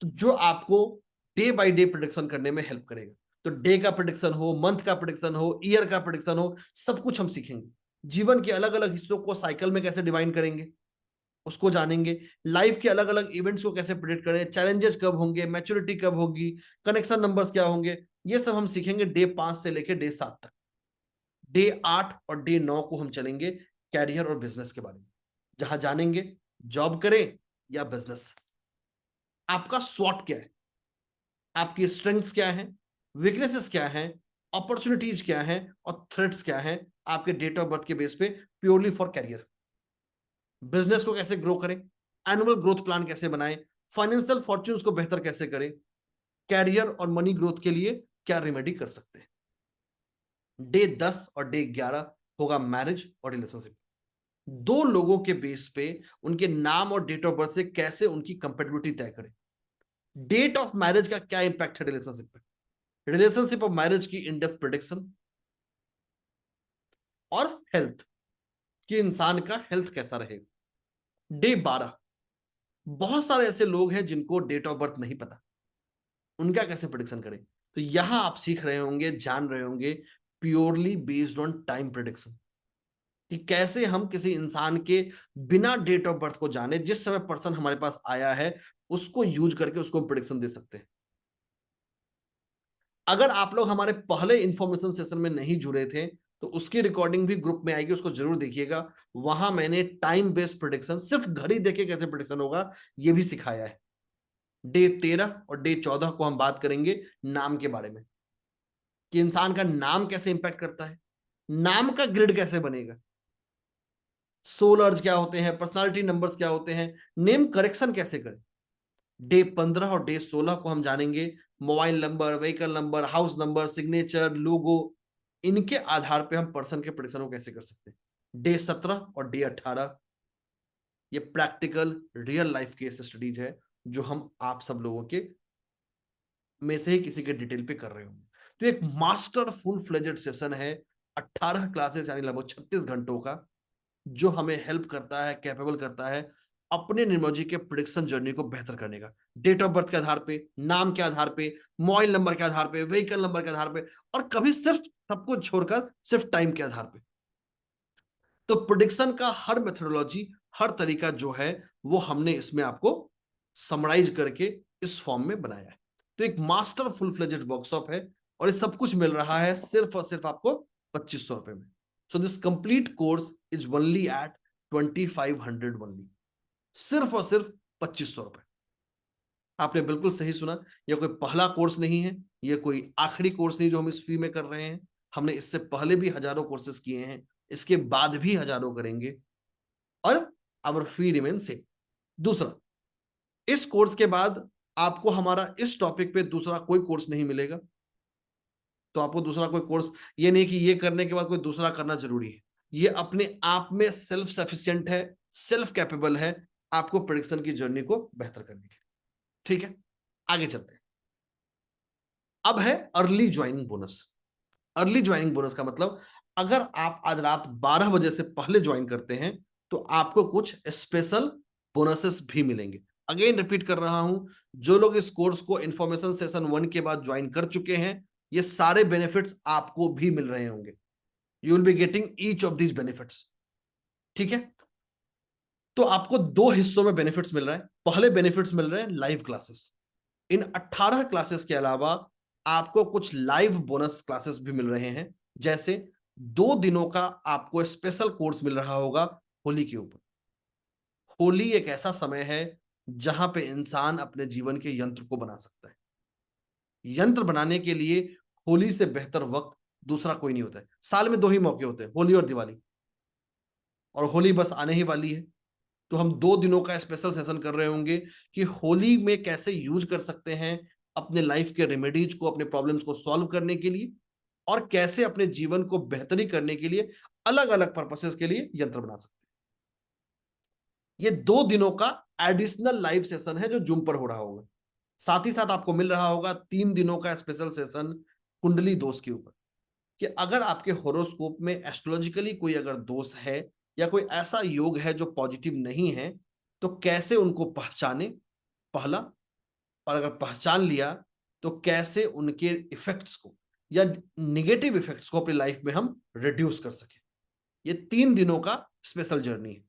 तो जो आपको डे बाय डे प्रेडिक्शन करने में हेल्प करेगा। तो डे का प्रेडिक्शन हो, मंथ का प्रेडिक्शन हो, ईयर का प्रेडिक्शन हो, सब कुछ हम सीखेंगे। जीवन के अलग अलग हिस्सों को साइकिल में कैसे डिवाइड करेंगे उसको जानेंगे, लाइफ के अलग अलग इवेंट्स को कैसे प्रेडिक्ट करें, चैलेंजेस कब होंगे, मैच्योरिटी कब होगी, कनेक्शन नंबर्स क्या होंगे, ये सब हम सीखेंगे डे 5 से लेकर डे 7 तक। डे 8 और डे 9 को हम चलेंगे कैरियर और बिजनेस के बारे में, जहां जानेंगे जॉब करें या बिजनेस, आपका स्वॉट क्या है, आपकी स्ट्रेंथ्स क्या है, वीकनेसेस क्या है, अपॉर्चुनिटीज क्या है और थ्रेट्स क्या है आपके डेट ऑफ बर्थ के बेस पे, प्योरली फॉर कैरियर। बिजनेस को कैसे ग्रो करें, एनुअल ग्रोथ प्लान कैसे बनाएं, फाइनेंशियल फॉर्च्यून्स को बेहतर कैसे करें, कैरियर और मनी ग्रोथ के लिए क्या रेमेडी कर सकते हैं। डे 10 और डे 11 होगा मैरिज और रिलेशनशिप। दो लोगों के बेस पे उनके नाम और डेट ऑफ बर्थ से कैसे उनकी कंपेटिबिलिटी तय करें। डेट ऑफ मैरिज का क्या इंपैक्ट है रिलेशनशिप पे, रिलेशनशिप और मैरिज की इन डेप्थ प्रेडिक्शन, और हेल्थ कि इंसान का हेल्थ कैसा रहेगा। डे 12 बहुत सारे ऐसे लोग हैं जिनको डेट ऑफ बर्थ नहीं पता, उनका कैसे प्रेडिक्शन करें। तो यहां आप सीख रहे होंगे, जान रहे होंगे purely based on time prediction, कि कैसे हम किसी इंसान के बिना डेट ऑफ बर्थ को जाने, जिस समय पर्सन हमारे पास आया है उसको यूज करके उसको प्रेडिक्शन दे सकते हैं। अगर आप लोग हमारे पहले इंफॉर्मेशन सेशन में नहीं जुड़े थे तो उसकी रिकॉर्डिंग भी ग्रुप में आएगी, उसको जरूर देखिएगा। वहां मैंने टाइम बेस्ड प्रेडिक्शन, सिर्फ घड़ी देखे कैसे प्रेडिक्शन होगा ये भी सिखाया है। डे 13 और डे 14 को हम बात करेंगे नाम के बारे में, कि इंसान का नाम कैसे इंपैक्ट करता है, नाम का ग्रिड कैसे बनेगा, सोलर्स क्या होते हैं, पर्सनालिटी नंबर्स क्या होते हैं, नेम करेक्शन कैसे करें। डे 15 और डे 16 को हम जानेंगे mobile number, vehicle number, house number, signature, logo, इनके आधार पे हम पर्सन के प्रेडिक्शन को कैसे कर सकते हैं। डे 17 और डे 18 ये practical real life case studies है जो हम आप सब लोगों के में से ही किसी के डिटेल पे कर रहे होंगे। तो एक मास्टर फुल फ्लेजेड सेशन है, 18 क्लासेस यानी लगभग 36 घंटों का, जो हमें हेल्प करता है, कैपेबल करता है अपने न्यूमरोलॉजी के प्रेडिक्शन जर्नी को बेहतर करने का। डेट ऑफ बर्थ के आधार पे, नाम के आधार पे, मोबाइल नंबर के आधार पे, व्हीकल नंबर के आधार पे, और कभी सिर्फ सब कुछ छोड़कर सिर्फ टाइम के आधार पे। तो प्रेडिक्शन का हर मेथोडोलॉजी, हर तरीका जो है वो हमने इसमें आपको समराइज करके इस फॉर्म में बनाया है। तो एक मास्टर फुल फ्लेजेड वर्कशॉप है और ये सब कुछ मिल रहा है सिर्फ और सिर्फ आपको 2500 रुपए में। So this complete course is only at 2500 only, सिर्फ और सिर्फ 2500 रुपए। आपने बिल्कुल सही सुना, यह कोई पहला कोर्स नहीं है, यह कोई आखिरी कोर्स नहीं जो हम इस फ्री में कर रहे हैं। हमने इससे पहले भी हजारों कोर्सेज किए हैं, इसके बाद भी हजारों करेंगे, और आवर फी रिमेन सेम। दूसरा, इस कोर्स के बाद आपको हमारा इस टॉपिक पे दूसरा कोई कोर्स नहीं मिलेगा। तो आपको दूसरा कोई कोर्स, ये नहीं कि ये करने के बाद कोई दूसरा करना जरूरी है, ये अपने आप में सेल्फ सफिशिएंट है, सेल्फ कैपेबल है आपको प्रेडिक्शन की जर्नी को बेहतर करने के लिए। ठीक है, आगे चलते हैं। अब है early joining bonus. Early joining bonus का मतलब, अगर आप आज रात 12 बजे से पहले ज्वाइन करते हैं तो आपको कुछ स्पेशल बोनसेस भी मिलेंगे। अगेन रिपीट कर रहा हूं, जो लोग इस कोर्स को इंफॉर्मेशन सेशन 1 के बाद ज्वाइन कर चुके हैं, ये सारे बेनिफिट्स आपको भी मिल रहे होंगे। You will be getting each of these benefits. ठीक है, तो आपको 2 हिस्सों में बेनिफिट्स मिल रहा है। पहले बेनिफिट्स मिल रहे हैं लाइव क्लासेस। इन 18 क्लासेस के अलावा आपको कुछ लाइव बोनस क्लासेस भी मिल रहे हैं, जैसे 2 दिनों का आपको स्पेशल कोर्स मिल रहा होगा होली के ऊपर। होली एक ऐसा समय है जहां पे इंसान अपने जीवन के यंत्र को बना सकता है। यंत्र बनाने के लिए होली से बेहतर वक्त दूसरा कोई नहीं होता है। साल में 2 ही मौके होते हैं, होली और दिवाली, और होली बस आने ही वाली है। तो हम 2 दिनों का स्पेशल सेशन कर रहे होंगे कि होली में कैसे यूज कर सकते हैं अपने लाइफ के रेमेडीज को, अपने प्रॉब्लम्स को सॉल्व करने के लिए, और कैसे अपने जीवन को बेहतरी करने के लिए अलग अलग पर्पसेस के लिए यंत्र बना सकते हैं। ये 2 दिनों का एडिशनल लाइव सेशन है जो जूम पर हो रहा होगा। साथ ही साथ आपको मिल रहा होगा 3 दिनों का स्पेशल सेशन कुंडली दोष के ऊपर, कि अगर आपके होरोस्कोप में एस्ट्रोलॉजिकली कोई अगर दोष है या कोई ऐसा योग है जो पॉजिटिव नहीं है, तो कैसे उनको पहचाने, पहला, और अगर पहचान लिया तो कैसे उनके इफेक्ट्स को या निगेटिव इफेक्ट्स को अपनी लाइफ में हम रिड्यूस कर सके। ये 3 दिनों का स्पेशल जर्नी है।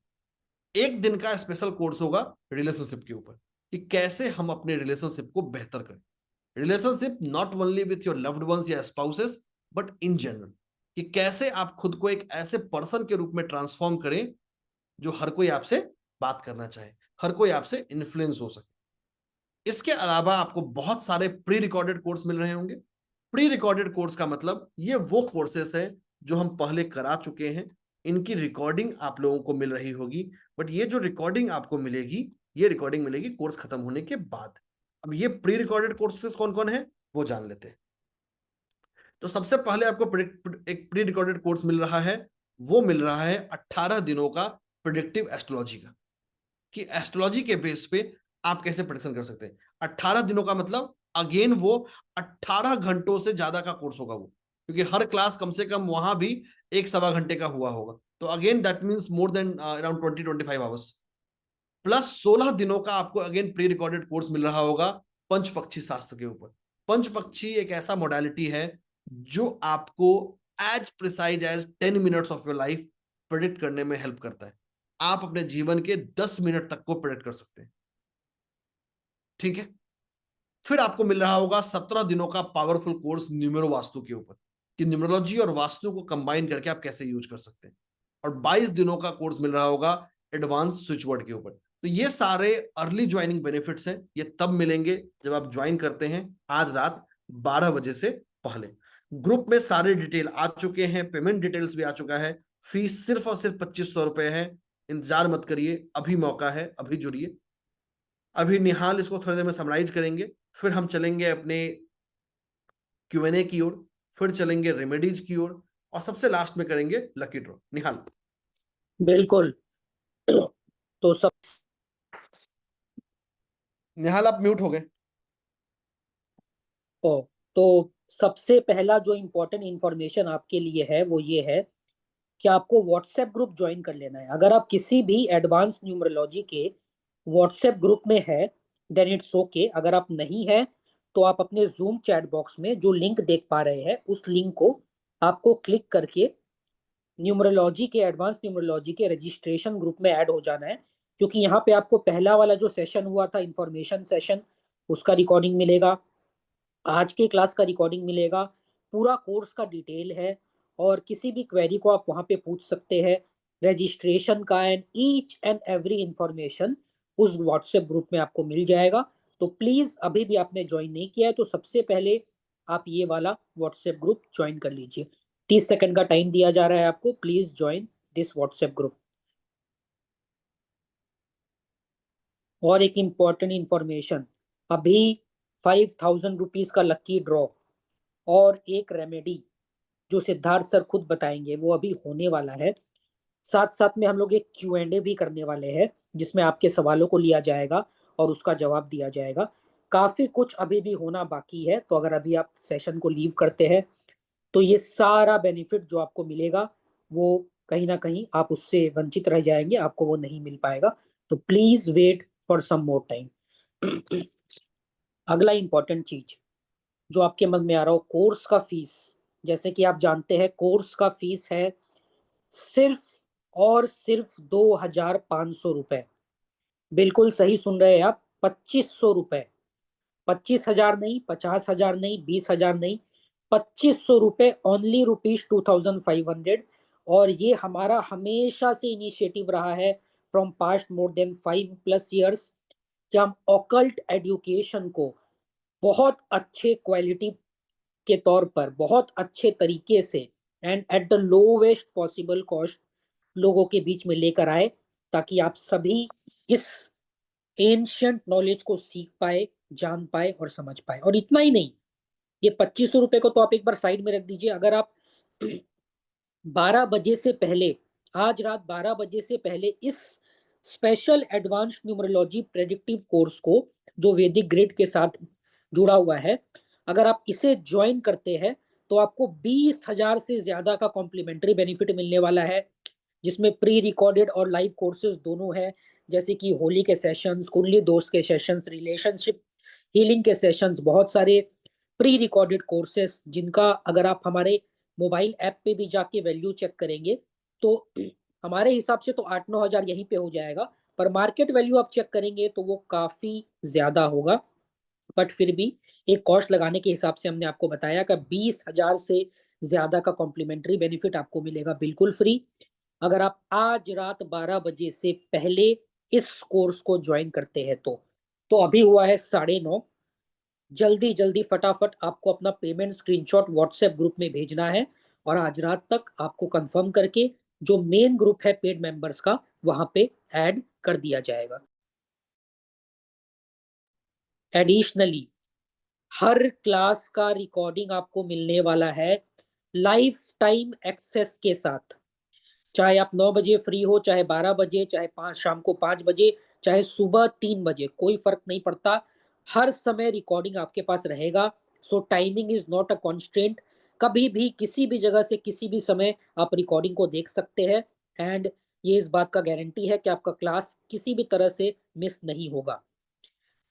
1 दिन का स्पेशल कोर्स होगा रिलेशनशिप के ऊपर, कि कैसे हम अपने रिलेशनशिप को बेहतर करें। Relationship not only with your loved ones या स्पाउसेस, बट इन जनरल, कि कैसे आप खुद को एक ऐसे पर्सन के रूप में ट्रांसफॉर्म करें जो हर कोई आपसे बात करना चाहे, हर कोई आपसे इन्फ्लुएंस हो सके। इसके अलावा आपको बहुत सारे प्री रिकॉर्डेड कोर्स मिल रहे होंगे, प्री रिकॉर्डेड कोर्स का मतलब ये वो कोर्सेस है जो हम पहले करा चुके हैं, इनकी रिकॉर्डिंग आप लोगों को मिल रही होगी, बट ये जो रिकॉर्डिंग आपको मिलेगी, ये रिकॉर्डिंग मिलेगी कोर्स खत्म होने के बाद। अब ये प्री रिकॉर्डेड कोर्सेस कौन कौन है वो जान लेते हैं। तो सबसे पहले आपको एक प्री रिकॉर्डेड कोर्स मिल रहा है, वो मिल रहा है 18 दिनों का प्रेडिक्टिव एस्ट्रोलॉजी का, कि एस्ट्रोलॉजी के बेस पे आप कैसे प्रेडिक्शन कर सकते हैं। 18 दिनों का मतलब अगेन वो 18 घंटों से ज्यादा का कोर्स होगा वो, क्योंकि हर क्लास कम से कम वहां भी 1-1.25 घंटे का हुआ होगा, तो again that means more than around 20-25 hours, plus 16 दिनों का आपको अगेन प्री रिकॉर्डेड कोर्स मिल रहा होगा पंच पक्षी शास्त्र के ऊपर। पंच पक्षी एक ऐसा मोडालिटी है जो आपको as precise as 10 minutes of your life predict करने में हेल्प करता है। आप अपने जीवन के 10 मिनट तक को प्रेडिक्ट कर सकते हैं, ठीक है। फिर आपको मिल रहा होगा 17 दिनों का पावरफुल कोर्स न्यूमेरो वास्तु के ऊपर, कि न्यूमरोलॉजी और वास्तु को कंबाइन करके आप कैसे यूज कर सकते हैं। और 22 दिनों का कोर्स मिल रहा होगा एडवांस स्विच वर्ड के ऊपर। तो ये सारे अर्ली ज्वाइनिंग बेनिफिट्स हैं, ये तब मिलेंगे जब आप ज्वाइन करते हैं आज रात 12 बजे से पहले। ग्रुप में सारे डिटेल आ चुके हैं, पेमेंट डिटेल्स भी आ चुका है, फीस सिर्फ और सिर्फ 2500 रुपए है। इंतजार मत करिए, अभी मौका है, अभी जुड़िए। अभी निहाल इसको थोड़ी देर में समराइज करेंगे, फिर हम चलेंगे अपने Q&A की ओर, फिर चलेंगे रेमेडीज की ओर, और सबसे लास्ट में करेंगे लकी ड्रॉ। निहाल। बिल्कुल। तो सब निहाल आप म्यूट हो गए। तो सबसे पहला जो इम्पोर्टेंट इंफॉर्मेशन आपके लिए है वो ये है कि आपको व्हाट्सएप ग्रुप ज्वाइन कर लेना है। अगर आप किसी भी एडवांस न्यूमरोलॉजी के व्हाट्सएप ग्रुप में है देन इट्स ओके। अगर आप नहीं है तो आप अपने जूम चैट बॉक्स में जो लिंक देख पा रहे हैं उस लिंक को आपको क्लिक करके न्यूमरोलॉजी के एडवांस न्यूमरोलॉजी के रजिस्ट्रेशन ग्रुप में ऐड हो जाना है, क्योंकि यहाँ पे आपको पहला वाला जो सेशन हुआ था इंफॉर्मेशन सेशन, उसका रिकॉर्डिंग मिलेगा, आज के क्लास का रिकॉर्डिंग मिलेगा, पूरा कोर्स का डिटेल है, और किसी भी क्वेरी को आप वहां पे पूछ सकते हैं। रजिस्ट्रेशन का and each and every information उस व्हाट्सएप ग्रुप में आपको मिल जाएगा। तो प्लीज अभी भी आपने ज्वाइन नहीं किया है तो सबसे पहले आप ये वाला व्हाट्सएप ग्रुप ज्वाइन कर लीजिए। 30 सेकंड का टाइम दिया जा रहा है आपको, please join this WhatsApp group. और एक इम्पॉर्टेंट इंफॉर्मेशन, अभी 5000 रुपीज का लकी ड्रॉ और एक रेमेडी जो सिद्धार्थ सर खुद बताएंगे वो अभी होने वाला है। साथ साथ में हम लोग एक Q&A भी करने वाले हैं जिसमें आपके सवालों को लिया जाएगा और उसका जवाब दिया जाएगा। काफी कुछ अभी भी होना बाकी है, तो अगर अभी आप सेशन को लीव करते हैं तो ये सारा बेनिफिट जो आपको मिलेगा वो कहीं ना कहीं आप उससे वंचित रह जाएंगे, आपको वो नहीं मिल पाएगा। तो please wait for some more time. अगला इंपॉर्टेंट चीज जो आपके मन में आ रहा हो, कोर्स का फीस। जैसे कि आप जानते हैं कोर्स का फीस है सिर्फ और सिर्फ 2500 रुपए। बिल्कुल सही सुन रहे हैं आप, 2500 रुपए। 25,000 नहीं, 50,000 नहीं, 20,000 नहीं, 2500 रुपए, ओनली ₹2500। और ये हमारा हमेशा से इनिशिएटिव रहा है from past more than 5+ years कि हम ऑकल्ट एजुकेशन को बहुत अच्छे क्वालिटी के तौर पर, बहुत अच्छे तरीके से and at the lowest possible cost लोगों के बीच में लेकर आए, ताकि आप सभी इस एंशियंट नॉलेज को सीख पाए, जान पाए और समझ पाए। और इतना ही नहीं, ये 2500 रुपए को तो आप एक बार साइड में रख दीजिए। अगर आप 12 बजे से पहले, आज रात 12 बजे से पहले इस special advance numerology predictive course को जो वैदिक ग्रिड के साथ जुड़ा हुआ है, अगर आप इसे ज्वाइन करते हैं तो आपको 20,000 से ज्यादा का कॉम्प्लीमेंट्री बेनिफिट मिलने वाला है, जिसमें प्री रिकॉर्डेड और लाइव कोर्सेज दोनों है, जैसे कि होली के सेशंस, कुंडली दोस्त के सेशंस, रिलेशनशिप हीलिंग के सेशंस, बहुत सारे प्री रिकॉर्डेड कोर्सेस जिनका अगर आप हमारे मोबाइल ऐप पे भी जाके वैल्यू चेक करेंगे तो हमारे हिसाब से तो 8-9 हज़ार यहीं पे हो जाएगा, पर मार्केट वैल्यू आप चेक करेंगे तो वो काफी ज्यादा होगा। बट फिर भी एक कॉस्ट लगाने के हिसाब से हमने आपको बताया कि 20,000 से ज्यादा का कॉम्प्लीमेंट्री बेनिफिट आपको मिलेगा बिल्कुल फ्री, अगर आप आज रात 12 बजे से पहले इस कोर्स को ज्वाइन करते हैं तो अभी हुआ है 9:30, जल्दी जल्दी फटाफट आपको अपना पेमेंट स्क्रीनशॉट व्हाट्सएप ग्रुप में भेजना है और आज रात तक आपको कंफर्म करके जो मेन ग्रुप है पेड मेंबर्स का वहां पे ऐड कर दिया जाएगा। एडिशनली हर क्लास का रिकॉर्डिंग आपको मिलने वाला है लाइफ टाइम एक्सेस के साथ। चाहे आप 9 बजे फ्री हो, चाहे 12 बजे, चाहे शाम को 5 बजे, चाहे सुबह 3 बजे, कोई फर्क नहीं पड़ता। हर समय रिकॉर्डिंग आपके पास रहेगा। So timing is not a constant. कभी भी किसी भी जगह से किसी भी समय आप रिकॉर्डिंग को देख सकते हैं एंड ये इस बात का गारंटी है कि आपका क्लास किसी भी तरह से मिस नहीं होगा।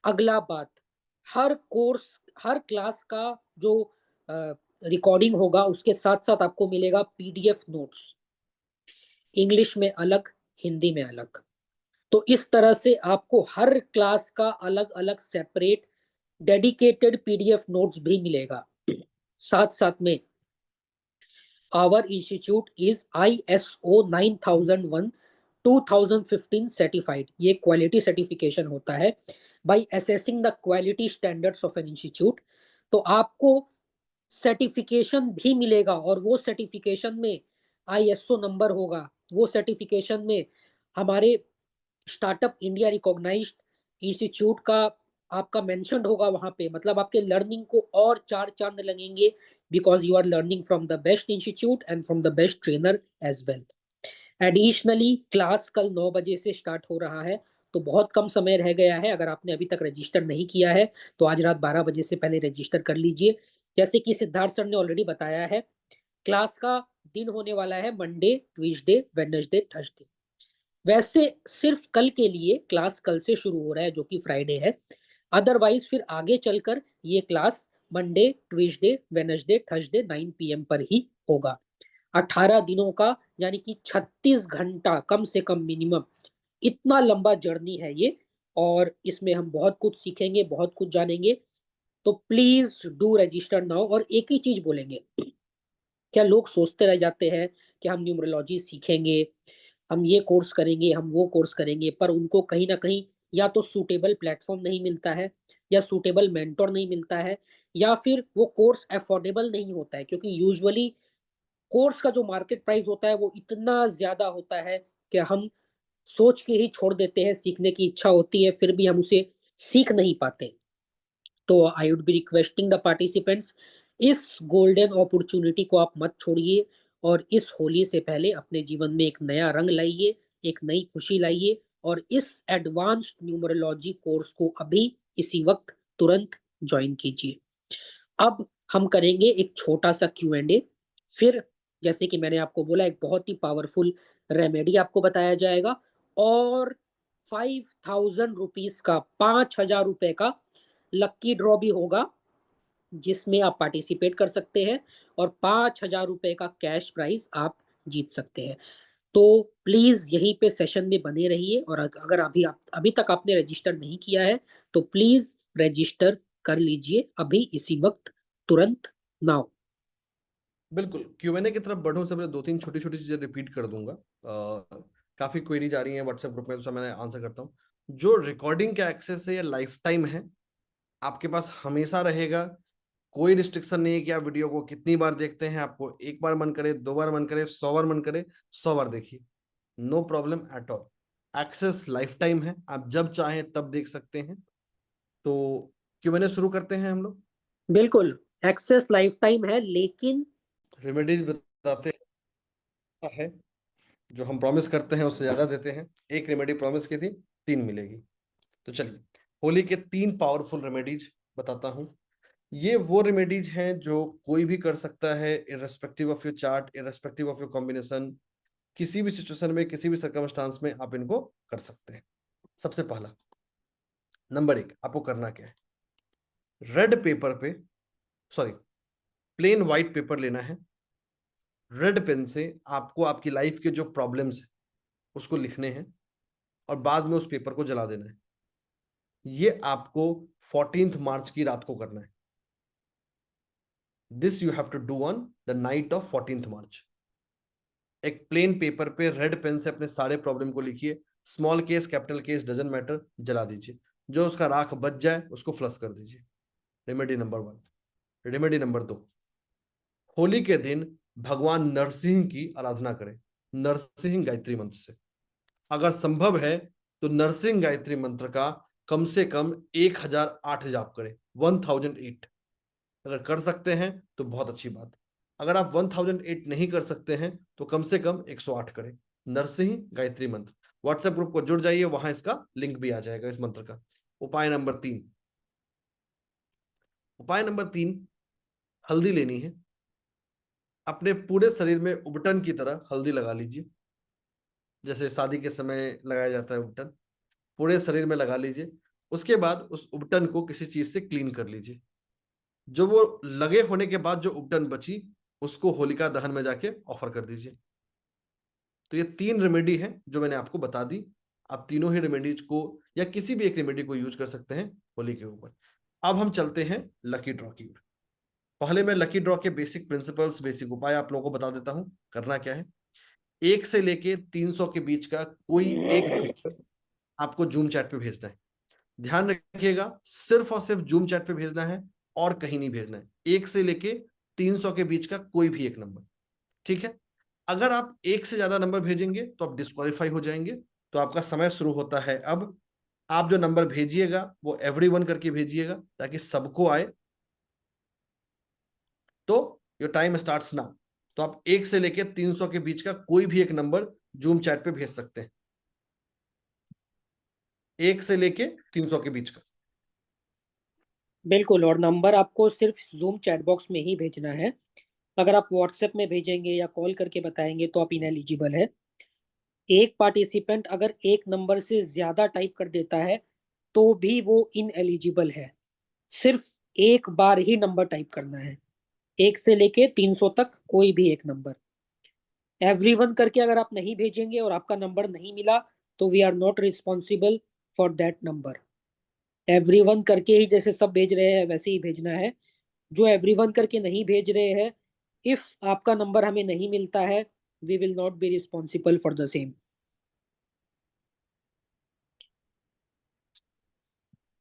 अगला बात, हर क्लास का जो रिकॉर्डिंग होगा उसके साथ साथ आपको मिलेगा पीडीएफ नोट्स, इंग्लिश में अलग, हिंदी में अलग। तो इस तरह से आपको हर क्लास का अलग अलग सेपरेट डेडिकेटेड पीडीएफ नोट्स भी मिलेगा। साथ साथ में our institute is ISO 9001 2015 certified. ये क्वालिटी सर्टिफिकेशन होता है by assessing the quality standards of an institute. तो आपको सर्टिफिकेशन भी मिलेगा और वो सर्टिफिकेशन में ISO नंबर होगा। वो सर्टिफिकेशन में हमारे स्टार्टअप इंडिया रिकॉग्नाइज्ड इंस्टीट्यूट का आपका मेंशन होगा वहां पे। मतलब आपके लर्निंग को और 4 चांद लगेंगे because you are learning from the best institute and from the best trainer as well. Additionally class कल 9 बजे से स्टार्ट हो रहा है तो बहुत कम समय रह गया है। अगर आपने अभी तक रजिस्टर नहीं किया है तो आज रात 12 बजे से पहले रजिस्टर कर लीजिए। जैसे कि सिद्धार्थ सर ने ऑलरेडी बताया है, क्लास का दिन होने वाला है मंडे, ट्यूसडे, वेडनेसडे, थर्सडे। वैसे सिर्फ कल के लिए क्लास कल से शुरू हो रहा है जो कि फ्राइडे है। अदरवाइज फिर आगे चलकर ये class Monday, Tuesday, Wednesday, Thursday 9 PM पर ही होगा। 18 दिनों का यानी कि 36 घंटा कम से कम मिनिमम, इतना लंबा जर्नी है ये और इसमें हम बहुत कुछ सीखेंगे, बहुत कुछ जानेंगे। तो प्लीज डू रजिस्टर नाउ। और एक ही चीज बोलेंगे, क्या लोग सोचते रह जाते हैं कि हम न्यूमरोलॉजी सीखेंगे, हम ये कोर्स करेंगे, हम वो कोर्स करेंगे, पर उनको कहीं ना कहीं या तो सूटेबल प्लेटफॉर्म नहीं मिलता है या सूटेबल मेंटोर नहीं मिलता है या फिर वो कोर्स अफोर्डेबल नहीं होता है। क्योंकि यूजुअली कोर्स का जो मार्केट प्राइस होता है वो इतना ज्यादा होता है कि हम सोच के ही छोड़ देते हैं। सीखने की इच्छा होती है फिर भी हम उसे सीख नहीं पाते। तो I would be requesting the participants, इस गोल्डन अपॉर्चुनिटी को आप मत छोड़िए और इस होली से पहले अपने जीवन में एक नया रंग लाइए, एक नई खुशी लाइए और इस एडवांस्ड न्यूमरोलॉजी कोर्स को अभी इसी वक्त तुरंत ज्वाइन कीजिए। अब हम करेंगे एक छोटा सा Q&A। फिर जैसे कि मैंने आपको बोला एक बहुत ही पावरफुल रेमेडी आपको बताया जाएगा और 5000 रुपीज का, 5000 रुपए का लक्की ड्रॉ भी होगा जिसमें आप पार्टिसिपेट कर सकते हैं और 5000 रुपए का कैश प्राइज आप जीत सकते हैं। तो प्लीज यहीं पे सेशन में बने रहिए और अगर अभी तक आपने रजिस्टर नहीं किया है तो प्लीज रजिस्टर कर लीजिए अभी इसी वक्त, तुरंत, नाउ। बिल्कुल। Q&A की तरफ बढ़ूं से पहले 2-3 छोटी छोटी चीजें रिपीट कर दूंगा। काफी क्वेरी जा रही है व्हाट्सएप ग्रुप में, तो मैं आंसर करता हूँ। जो रिकॉर्डिंग का एक्सेस है ये लाइफ टाइम है, आपके पास हमेशा रहेगा। कोई रिस्ट्रिक्शन नहीं है कि आप वीडियो को कितनी बार देखते हैं। आपको एक बार मन करे, 2 बार मन करे, 100 बार मन करे, 100 बार देखिए, no problem at all. Access lifetime है, आप जब चाहें तब देख सकते हैं। तो Q&A शुरू करते हैं हम लोग। बिल्कुल, एक्सेस लाइफ टाइम है लेकिन रेमेडीज बताते हैं, जो हम प्रॉमिस करते हैं उससे ज्यादा देते हैं। एक रेमेडी प्रॉमिस की थी, 3 मिलेगी। तो चलिए होली के 3 पावरफुल रेमेडीज बताता हूं। ये वो रेमेडीज हैं जो कोई भी कर सकता है, irrespective of your chart, irrespective of your combination. किसी भी सिचुएशन में, किसी भी सर्कमस्टांस में आप इनको कर सकते हैं। सबसे पहला, नंबर 1, आपको करना क्या है, रेड पेपर पे, सॉरी प्लेन व्हाइट पेपर लेना है। रेड पेन से आपको आपकी लाइफ के जो प्रॉब्लम्स है उसको लिखने हैं और बाद में उस पेपर को जला देना है। ये आपको 14th मार्च की रात को करना है। This you have to do on the night of 14th March. एक प्लेन पेपर पे रेड पेन से अपने सारे प्रॉब्लम को लिखिए, small case, capital case, doesn't matter, जला दीजिए। जो उसका राख बच जाए उसको फ्लश कर दीजिए। Remedy number 1। Remedy number 2, Holi के दिन भगवान नरसिंह की आराधना करें, नरसिंह गायत्री मंत्र से। अगर संभव है तो नरसिंह गायत्री मंत्र का कम से कम 1008 जाप करें, 1008। अगर कर सकते हैं तो बहुत अच्छी बात। अगर आप 1008 नहीं कर सकते हैं तो कम से कम 108 करें, नरसिंह गायत्री मंत्र। व्हाट्सएप ग्रुप को जुड़ जाइए, वहां इसका लिंक भी आ जाएगा इस मंत्र का। उपाय नंबर 3, उपाय नंबर 3, हल्दी लेनी है। अपने पूरे शरीर में उबटन की तरह हल्दी लगा लीजिए, जैसे शादी के समय लगाया जाता है उबटन, पूरे शरीर में लगा लीजिए। उसके बाद उस उबटन को किसी चीज से क्लीन कर लीजिए। जो वो लगे होने के बाद जो उबटन बची, उसको होलिका दहन में जाके ऑफर कर दीजिए। तो ये 3 रेमेडी है जो मैंने आपको बता दी। आप तीनों ही रेमेडीज को या किसी भी एक रेमेडी को यूज कर सकते हैं होली के ऊपर। अब हम चलते हैं लकी ड्रॉ की ओर। पहले मैं लकी ड्रॉ के बेसिक प्रिंसिपल्स, बेसिक उपाय आप लोगों को बता देता हूं। करना क्या है, 1 से लेके 300 के बीच का कोई एक नंबर आपको जूम चैट पे भेजना है। ध्यान रखिएगा, सिर्फ और सिर्फ जूम चैट पे भेजना है और कहीं नहीं भेजना है। 1 से लेके 300 के बीच का कोई भी एक नंबर, ठीक है। अगर आप 1 से ज्यादा नंबर भेजेंगे तो आप डिस्क्वालीफाई हो जाएंगे। तो आपका समय शुरू होता है अब। आप जो नंबर भेजिएगा वो एवरीवन करके भेजिएगा ताकि सबको आए। तो योर टाइम स्टार्ट्स नाउ। तो आप 1 से लेके 300 के बीच का कोई भी एक नंबर जूम चैट पे भेज सकते हैं, 1 से लेके 300 के बीच का। बिल्कुल, और नंबर आपको सिर्फ जूम चैट बॉक्स में ही भेजना है। अगर आप व्हाट्सएप में भेजेंगे या कॉल करके बताएंगे तो आप इनएलिजिबल है। एक पार्टिसिपेंट अगर एक नंबर से ज्यादा टाइप कर देता है तो भी वो इनएलिजिबल है। सिर्फ एक बार ही नंबर टाइप करना है, 1 से लेके 300 तक कोई भी एक नंबर। एवरीवन करके अगर आप नहीं भेजेंगे और आपका नंबर नहीं मिला तो we are not responsible for that number. Everyone करके ही जैसे सब भेज रहे हैं वैसे ही भेजना है। जो एवरीवन करके नहीं भेज रहे हैं, इफ आपका नंबर हमें नहीं मिलता है, we will not be responsible for the same.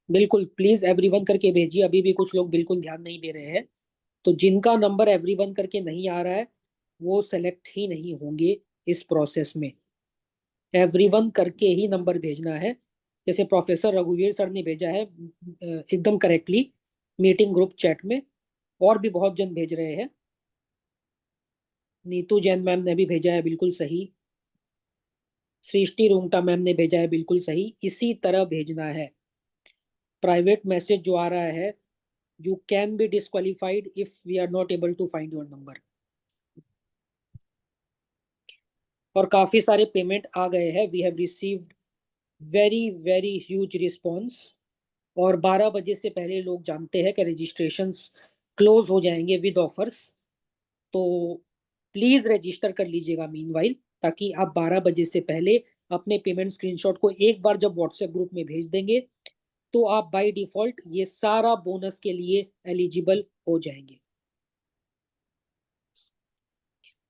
बिल्कुल, प्लीज एवरीवन करके भेजिए। अभी भी कुछ लोग बिल्कुल ध्यान नहीं दे रहे हैं। तो जिनका नंबर एवरीवन करके नहीं आ रहा है वो सेलेक्ट ही नहीं होंगे इस प्रोसेस में। एवरीवन करके ही नंबर भेजना है। जैसे प्रोफेसर रघुवीर सर ने भेजा है एकदम करेक्टली मीटिंग ग्रुप चैट में, और भी बहुत जन भेज रहे हैं। नीतू जैन मैम ने भी भेजा है बिल्कुल सही। सृष्टि रूंगटा मैम ने भेजा है बिल्कुल सही। इसी तरह भेजना है। प्राइवेट मैसेज जो आ रहा है, you can be disqualified if we are not able to find your number. और काफी सारे पेमेंट आ गए हैं। We have received very very huge response. और 12 बजे से पहले लोग जानते हैं कि रजिस्ट्रेशंस क्लोज हो जाएंगे विद ऑफर्स। तो प्लीज रजिस्टर कर लीजिएगा मीनवाइल, ताकि आप 12 बजे से पहले अपने पेमेंट स्क्रीनशॉट को एक बार जब व्हाट्सएप ग्रुप में भेज देंगे तो आप बाय डिफॉल्ट ये सारा बोनस के लिए एलिजिबल हो जाएंगे।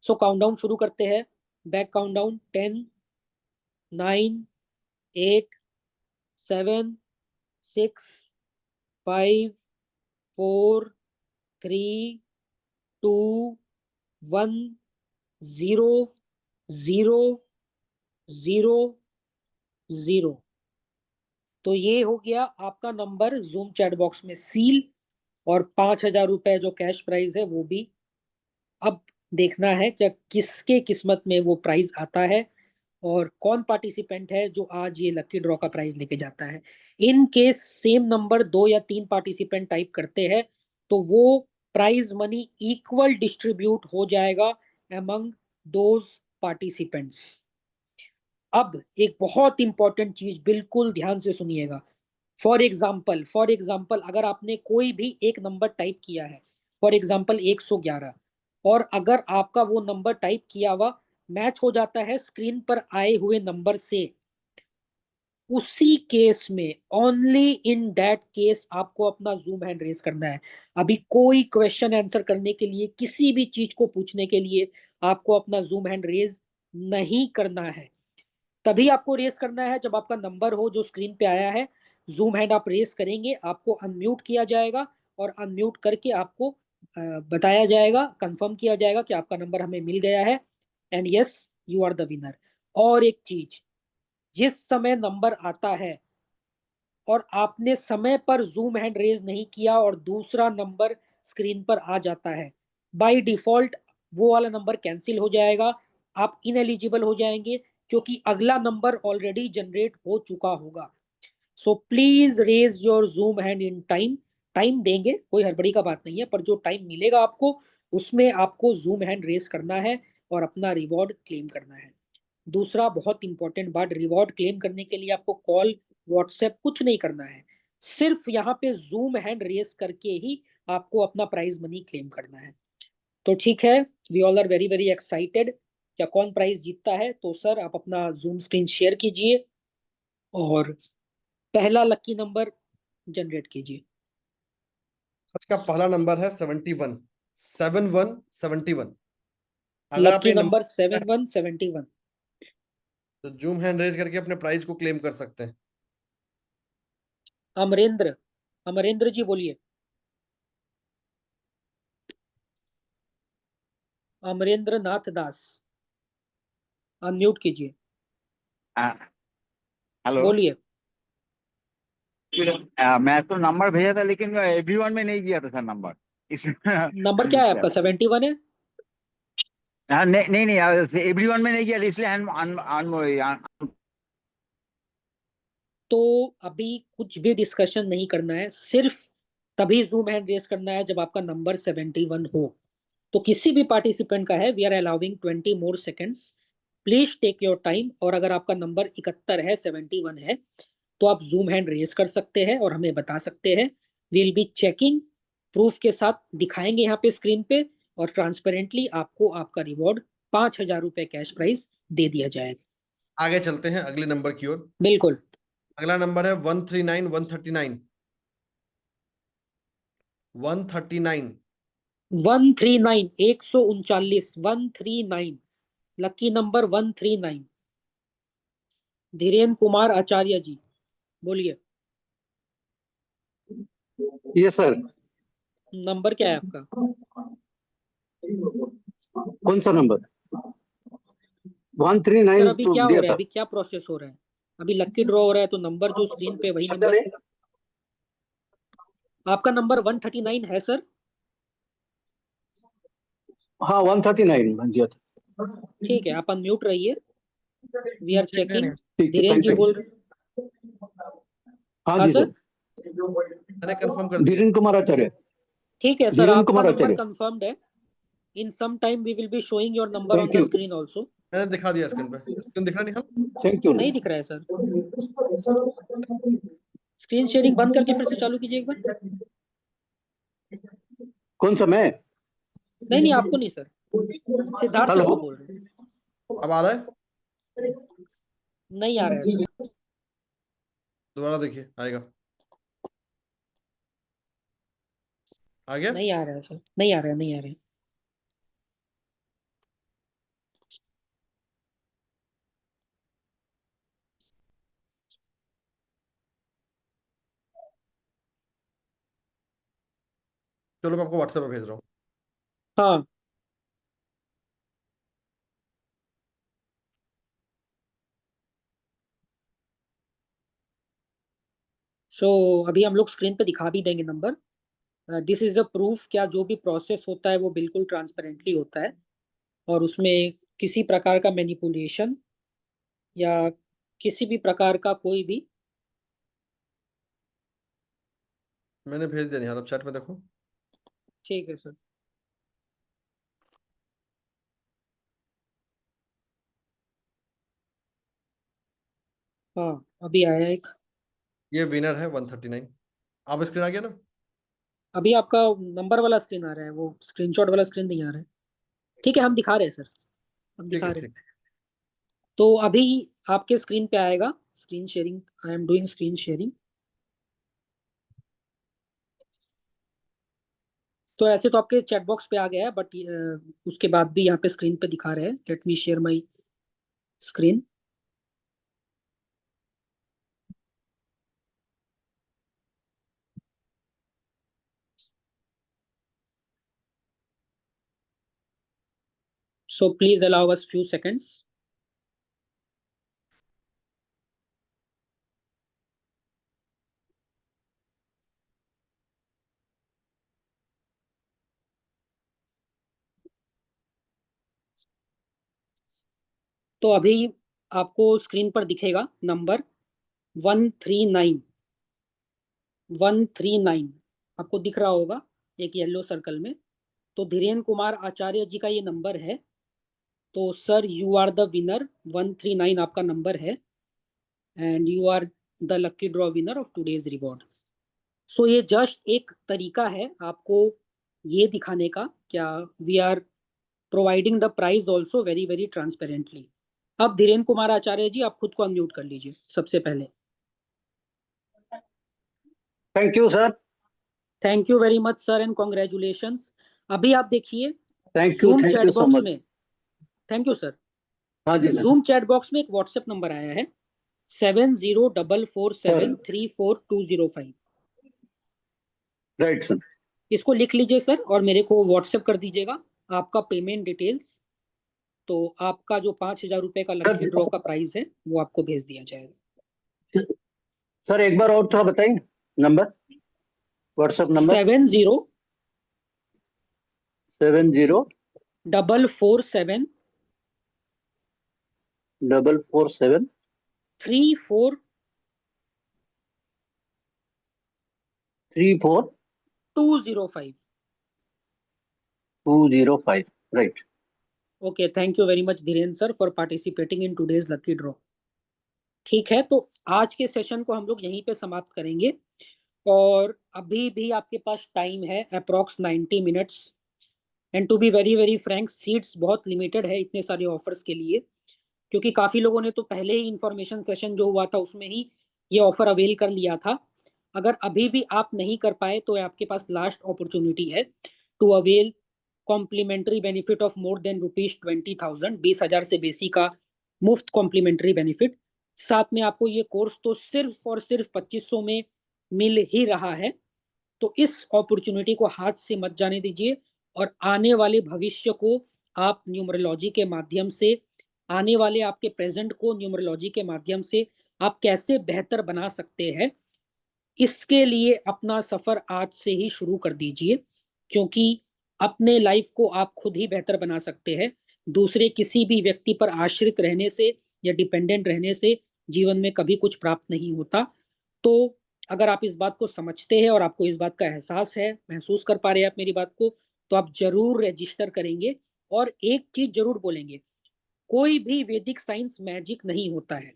सो काउंटडाउन शुरू करते हैं। Back countdown 10, 9, 8, 7, 6, 5, 4, 3, 2, 1, 0, 0, 0, 0। तो ये हो गया आपका नंबर जूम चैट बॉक्स में सील। और 5,000 रुपए जो कैश प्राइज है वो भी अब देखना है कि किसके किस्मत में वो प्राइज आता है और कौन पार्टिसिपेंट है जो आज ये लकी ड्रॉ का प्राइज लेके जाता है। इन केस सेम नंबर 2 या 3 पार्टिसिपेंट टाइप करते हैं तो वो प्राइज मनी इक्वल डिस्ट्रीब्यूट हो जाएगा अमंग दोज पार्टिसिपेंट्स। अब एक बहुत इंपॉर्टेंट चीज बिल्कुल ध्यान से सुनिएगा। फॉर एग्जाम्पल अगर आपने कोई भी एक नंबर टाइप किया है, फॉर एग्जाम्पल 111, और अगर आपका वो नंबर टाइप किया हुआ मैच हो जाता है स्क्रीन पर आए हुए नंबर से, उसी केस में, ओनली इन दैट केस आपको अपना जूम हैंड रेज करना है। अभी कोई क्वेश्चन आंसर करने के लिए, किसी भी चीज को पूछने के लिए आपको अपना जूम हैंड रेज नहीं करना है। तभी आपको रेस करना है जब आपका नंबर हो जो स्क्रीन पे आया है। जूम हैंड आप रेस करेंगे, आपको अनम्यूट किया जाएगा और अनम्यूट करके आपको बताया जाएगा, कंफर्म किया जाएगा कि आपका नंबर हमें मिल गया है and yes you are the winner. और एक चीज, जिस समय नंबर आता है और आपने समय पर जूम हैंड रेज नहीं किया और दूसरा नंबर स्क्रीन पर आ जाता है, बाय डिफॉल्ट वो वाला नंबर कैंसिल हो जाएगा, आप इनएलिजिबल हो जाएंगे क्योंकि अगला नंबर ऑलरेडी जनरेट हो चुका होगा। So please raise your Zoom hand in time. Time देंगे, कोई हड़बड़ी का बात नहीं है, पर जो टाइम मिलेगा आपको उसमें आपको जूम हैंड रेज करना है और अपना रिवॉर्ड क्लेम करना है। दूसरा बहुत इंपॉर्टेंट बात, रिवॉर्ड क्लेम करने के लिए आपको कॉल व्हाट्सएप कुछ नहीं करना है, सिर्फ यहाँ पे जूम हैंड रेस करके ही आपको अपना प्राइज मनी क्लेम करना है। तो ठीक है, we all are very very excited. क्या कौन प्राइज जीतता है? तो सर आप अपना जूम स्क्रीन शेयर कीजिए और पहला लकी नंबर जनरेट कीजिए। आज का पहला नंबर है 71 7171। अगर आप लकी ये नंबर नंबर 7171। तो जूम हैंड रेज करके अपने प्राइज को क्लेम कर सकते हैं। अमरेंद्र, अमरेंद्र जी बोलिए। अमरेंद्र नाथ दास, अनम्यूट कीजिए, हेलो। बोलिए। मैं तो नंबर भेजा था लेकिन एवरीवन में नहीं किया था सर नंबर, इसलिए नंबर क्या अनम्यूट है किया आपका? था। 71 है? हाँ, नहीं नहीं एवरीवन में नहीं किया था इसलिए तो अभी कुछ भी डिस्कशन नहीं करना है, सिर्फ तभी जूम हैंड रेस करना है जब आपका नंबर 71 हो। तो किसी भी पार्टिसिपेंट का है, we are allowing 20 more seconds, please take your time. और अगर आपका नंबर 71 है, 71 है, तो आप जूम हैंड रेस कर सकते हैं और हमें बता सकते हैं। विल बी चेकिंग, प्रूफ के साथ दिखाएंगे यहाँ पे स्क्रीन पे, और ट्रांसपेरेंटली आपको आपका रिवॉर्ड 5,000 रुपए कैश प्राइज दे दिया जाएगा। आगे चलते हैं अगले नंबर की ओर। बिल्कुल। अगला नंबर है 139 139 139, 139, 139, लकी नंबर 139। धीरेन्द्र कुमार आचार्य जी, बोलिए। Yes sir. नंबर क्या है आपका? कौन सा नंबर? सर 139 अभी तो क्या हो दिया रहा है? था। अभी क्या प्रोसेस हो रहा है? अभी लकी ड्रॉ हो रहा है तो नंबर जो स्क्रीन पे वही पता नंबर। नहीं। आपका नंबर 139 है सर? हाँ 139 दिया था। ठीक है, आप अनम्यूट रहिए, वी आर चेक चेकिंग। ठीक है, धीरेन्द्र थैंक जी यू। बोल। हाँ हाँ जी सर, सर। मैंने कंफर्म कर दिया। धीरेन्द्र कुमार आचार्य। ठीक है सर, धीरेन्द्र आपका कुमार नंबर आचार्य। कंफर्म्ड है। In some time we will be showing your number on thank the you. Screen also. मैंने दिखा दिया स्क्रीन पे। स्क्रीन दिख रहा निखल? Thank you. नहीं दिख रहा है सर, स्क्रीन शेयरिंग बंद करके फिर से चालू कीजिए एक बार। कौन सा मैं? नहीं नहीं, आपको नहीं सर, सिद्धार्थ सर हेलो। को बोल रहे हैं। अब आ रहा है? नहीं आ रहा है सर। दोबारा देखिए, आएगा। आ गया? नहीं आ रहा है सर, नहीं आ रहा है, नहीं आ रहा है। चलो मैं आपको व्हाट्सएप पे भेज रहा हूँ। हाँ, सो अभी हम लोग स्क्रीन पे दिखा भी देंगे number. This is a proof, क्या जो भी प्रोसेस होता है वो बिल्कुल ट्रांसपेरेंटली होता है और उसमें किसी प्रकार का मैनिपुलेशन या किसी भी प्रकार का कोई भी। मैंने भेज दिया निहाल, अब चैट में देखो। ठीक है सर। हाँ, अभी आया एक। ये विनर है 139। आप स्क्रीन आ गया ना? अभी आपका नंबर वाला स्क्रीन आ रहा है, वो स्क्रीनशॉट वाला स्क्रीन नहीं आ रहा है। ठीक है, हम दिखा रहे हैं सर, हम ठीक दिखा है, रहे हैं। ठीक। तो अभी आपके स्क्रीन पे आएगा screen sharing. I am doing screen sharing. तो ऐसे तो आपके चैट बॉक्स पे आ गया है, बट उसके बाद भी यहाँ पे स्क्रीन पे दिखा रहे हैं। Let me share my screen. So please allow us few seconds. तो अभी आपको स्क्रीन पर दिखेगा नंबर 139 आपको दिख रहा होगा एक येलो सर्कल में। तो धीरेन्द्र कुमार आचार्य जी का ये नंबर है। तो sir you are the winner, 139 आपका नंबर है and you are the lucky draw winner of today's reward. So ये जस्ट एक तरीका है आपको ये दिखाने का, क्या we are providing the prize also very very transparently. अब धीरेन्द्र कुमार आचार्य जी आप खुद को अनम्यूट कर लीजिए सबसे पहले। Thank you sir. Thank you very much sir and congratulations. अभी आप देखिए thank you zoom so chat much. Box में, थैंक यू सर, हाँ जी सर। जूम चैट बॉक्स में एक व्हाट्सएप नंबर आया है 7044734205। Right sir. इसको लिख लीजिए सर और मेरे को व्हाट्सएप कर दीजिएगा आपका पेमेंट डिटेल्स। तो आपका जो 5,000 रुपए का लकी ड्रॉ का प्राइस है वो आपको भेज दिया जाएगा। सर एक बार और थोड़ा बताइए number, WhatsApp number. 70 70 447 447 34 34 205। 205 right. Okay, thank you very much Dhirendra sir for participating in today's lucky draw. ठीक है, तो आज के सेशन को हम लोग यहीं पे समाप्त करेंगे और अभी भी आपके पास टाइम है approx 90 minutes and to be very very frank seats बहुत लिमिटेड है इतने सारे ऑफर्स के लिए, क्योंकि काफ़ी लोगों ने तो पहले ही इंफॉर्मेशन सेशन जो हुआ था उसमें ही ये ऑफर अवेल कर लिया था। अगर अभी भी आप नहीं कर पाए तो आपके पास लास्ट अपॉर्चुनिटी है to avail complimentary benefit of more than ₹20,000, 20,000 से बेसी का मुफ्त कॉम्प्लीमेंट्री बेनिफिट। साथ में आपको ये कोर्स तो सिर्फ और सिर्फ 2500 में मिल ही रहा है। तो इस अपॉर्चुनिटी को हाथ से मत जाने दीजिए और आने वाले भविष्य को आप न्यूमरोलॉजी के माध्यम से, आने वाले आपके प्रेजेंट को न्यूमरोलॉजी के माध्यम से आप कैसे बेहतर बना सकते हैं, इसके लिए अपना सफर आज से ही शुरू कर दीजिए, क्योंकि अपने लाइफ को आप खुद ही बेहतर बना सकते हैं। दूसरे किसी भी व्यक्ति पर आश्रित रहने से या डिपेंडेंट रहने से जीवन में कभी कुछ प्राप्त नहीं होता। तो अगर आप इस बात को समझते हैं और आपको इस बात का एहसास है, महसूस कर पा रहे हैं आप मेरी बात को, तो आप जरूर रजिस्टर करेंगे और एक चीज जरूर बोलेंगे, कोई भी वैदिक साइंस मैजिक नहीं होता है।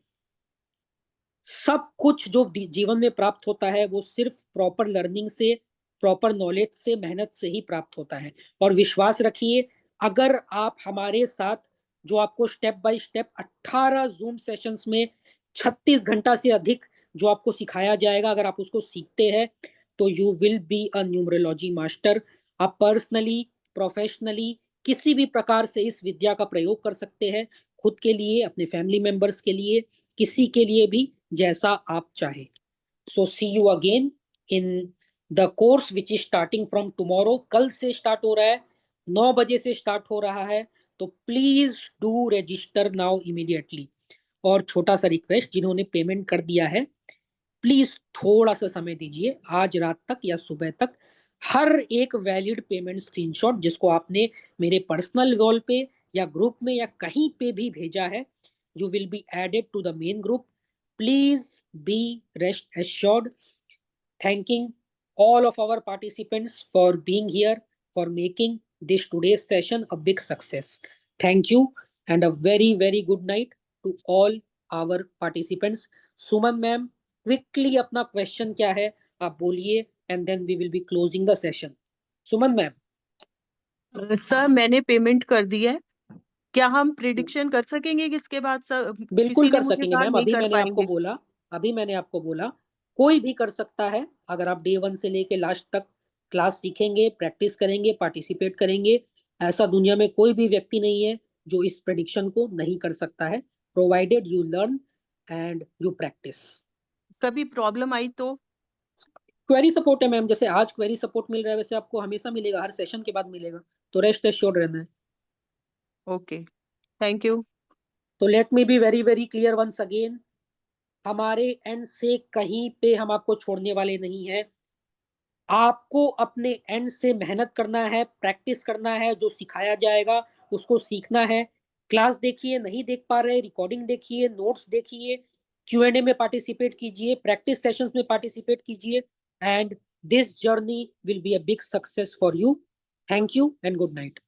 सब कुछ जो जीवन में प्राप्त होता है वो सिर्फ प्रॉपर लर्निंग से, प्रॉपर नॉलेज से, मेहनत से ही प्राप्त होता है। और विश्वास रखिए, अगर आप हमारे साथ जो आपको step by step 18 zoom sessions में 36 घंटा से अधिक जो आपको सिखाया जाएगा, अगर आप उसको सीखते हैं तो you will be a numerology master. आप पर्सनली, प्रोफेशनली किसी भी प्रकार से इस विद्या का प्रयोग कर सकते हैं, खुद के लिए, अपने फैमिली मेंबर्स के लिए, किसी के लिए भी, जैसा आप चाहे। So see you again in the course which is starting from tomorrow. कल से स्टार्ट हो रहा है, 9 बजे से स्टार्ट हो रहा है, तो please do register now immediately. और छोटा सा रिक्वेस्ट, जिन्होंने पेमेंट कर दिया है प्लीज थोड़ा सा समय दीजिए, आज रात तक या सुबह तक हर एक वैलिड पेमेंट स्क्रीनशॉट जिसको आपने मेरे पर्सनल वॉल पे या ग्रुप में या कहीं पे भी भेजा है, you will be added to the main group. Please be rest assured. Thanking all of our participants for being here, for making this today's session a big success. Thank you and a very very good night to all our participants. Suman ma'am, quickly अपना question क्या है आप बोलिए and then we will be closing the session. Suman ma'am. Sir मैंने payment कर दी है, क्या हम प्रिडिक्शन कर सकेंगे कि इसके बाद सर बिल्कुल किसी ने कर मुझे सकेंगे कहा मैम। नहीं कर पाएंगे? अभी मैंने आपको बोला कोई भी कर सकता है। अगर आप डे 1 से लेके लास्ट तक क्लास सीखेंगे, प्रैक्टिस करेंगे, पार्टिसिपेट करेंगे, ऐसा दुनिया में कोई भी व्यक्ति नहीं है जो इस प्रेडिक्शन को नहीं कर सकता है, provided you learn and you practice. कभी प्रॉब्लम आई तो? क्वेरी सपोर्ट है मैम, जैसे आज क्वेरी सपोर्ट मिल रहा है वैसे आपको हमेशा मिलेगा, हर सेशन के बाद मिलेगा, तो रेस्ट एश्योर्ड रहना है। Okay, thank you. तो let me be very very clear once again, हमारे एंड से कहीं पे हम आपको छोड़ने वाले नहीं हैं। आपको अपने एंड से मेहनत करना है, प्रैक्टिस करना है, जो सिखाया जाएगा उसको सीखना है। क्लास देखिए, नहीं देख पा रहे रिकॉर्डिंग देखिए, नोट्स देखिए, Q&A में पार्टिसिपेट कीजिए, प्रैक्टिस सेशंस में पार्टिसिपेट कीजिए, and this journey will be a big success for you. Thank you and good night.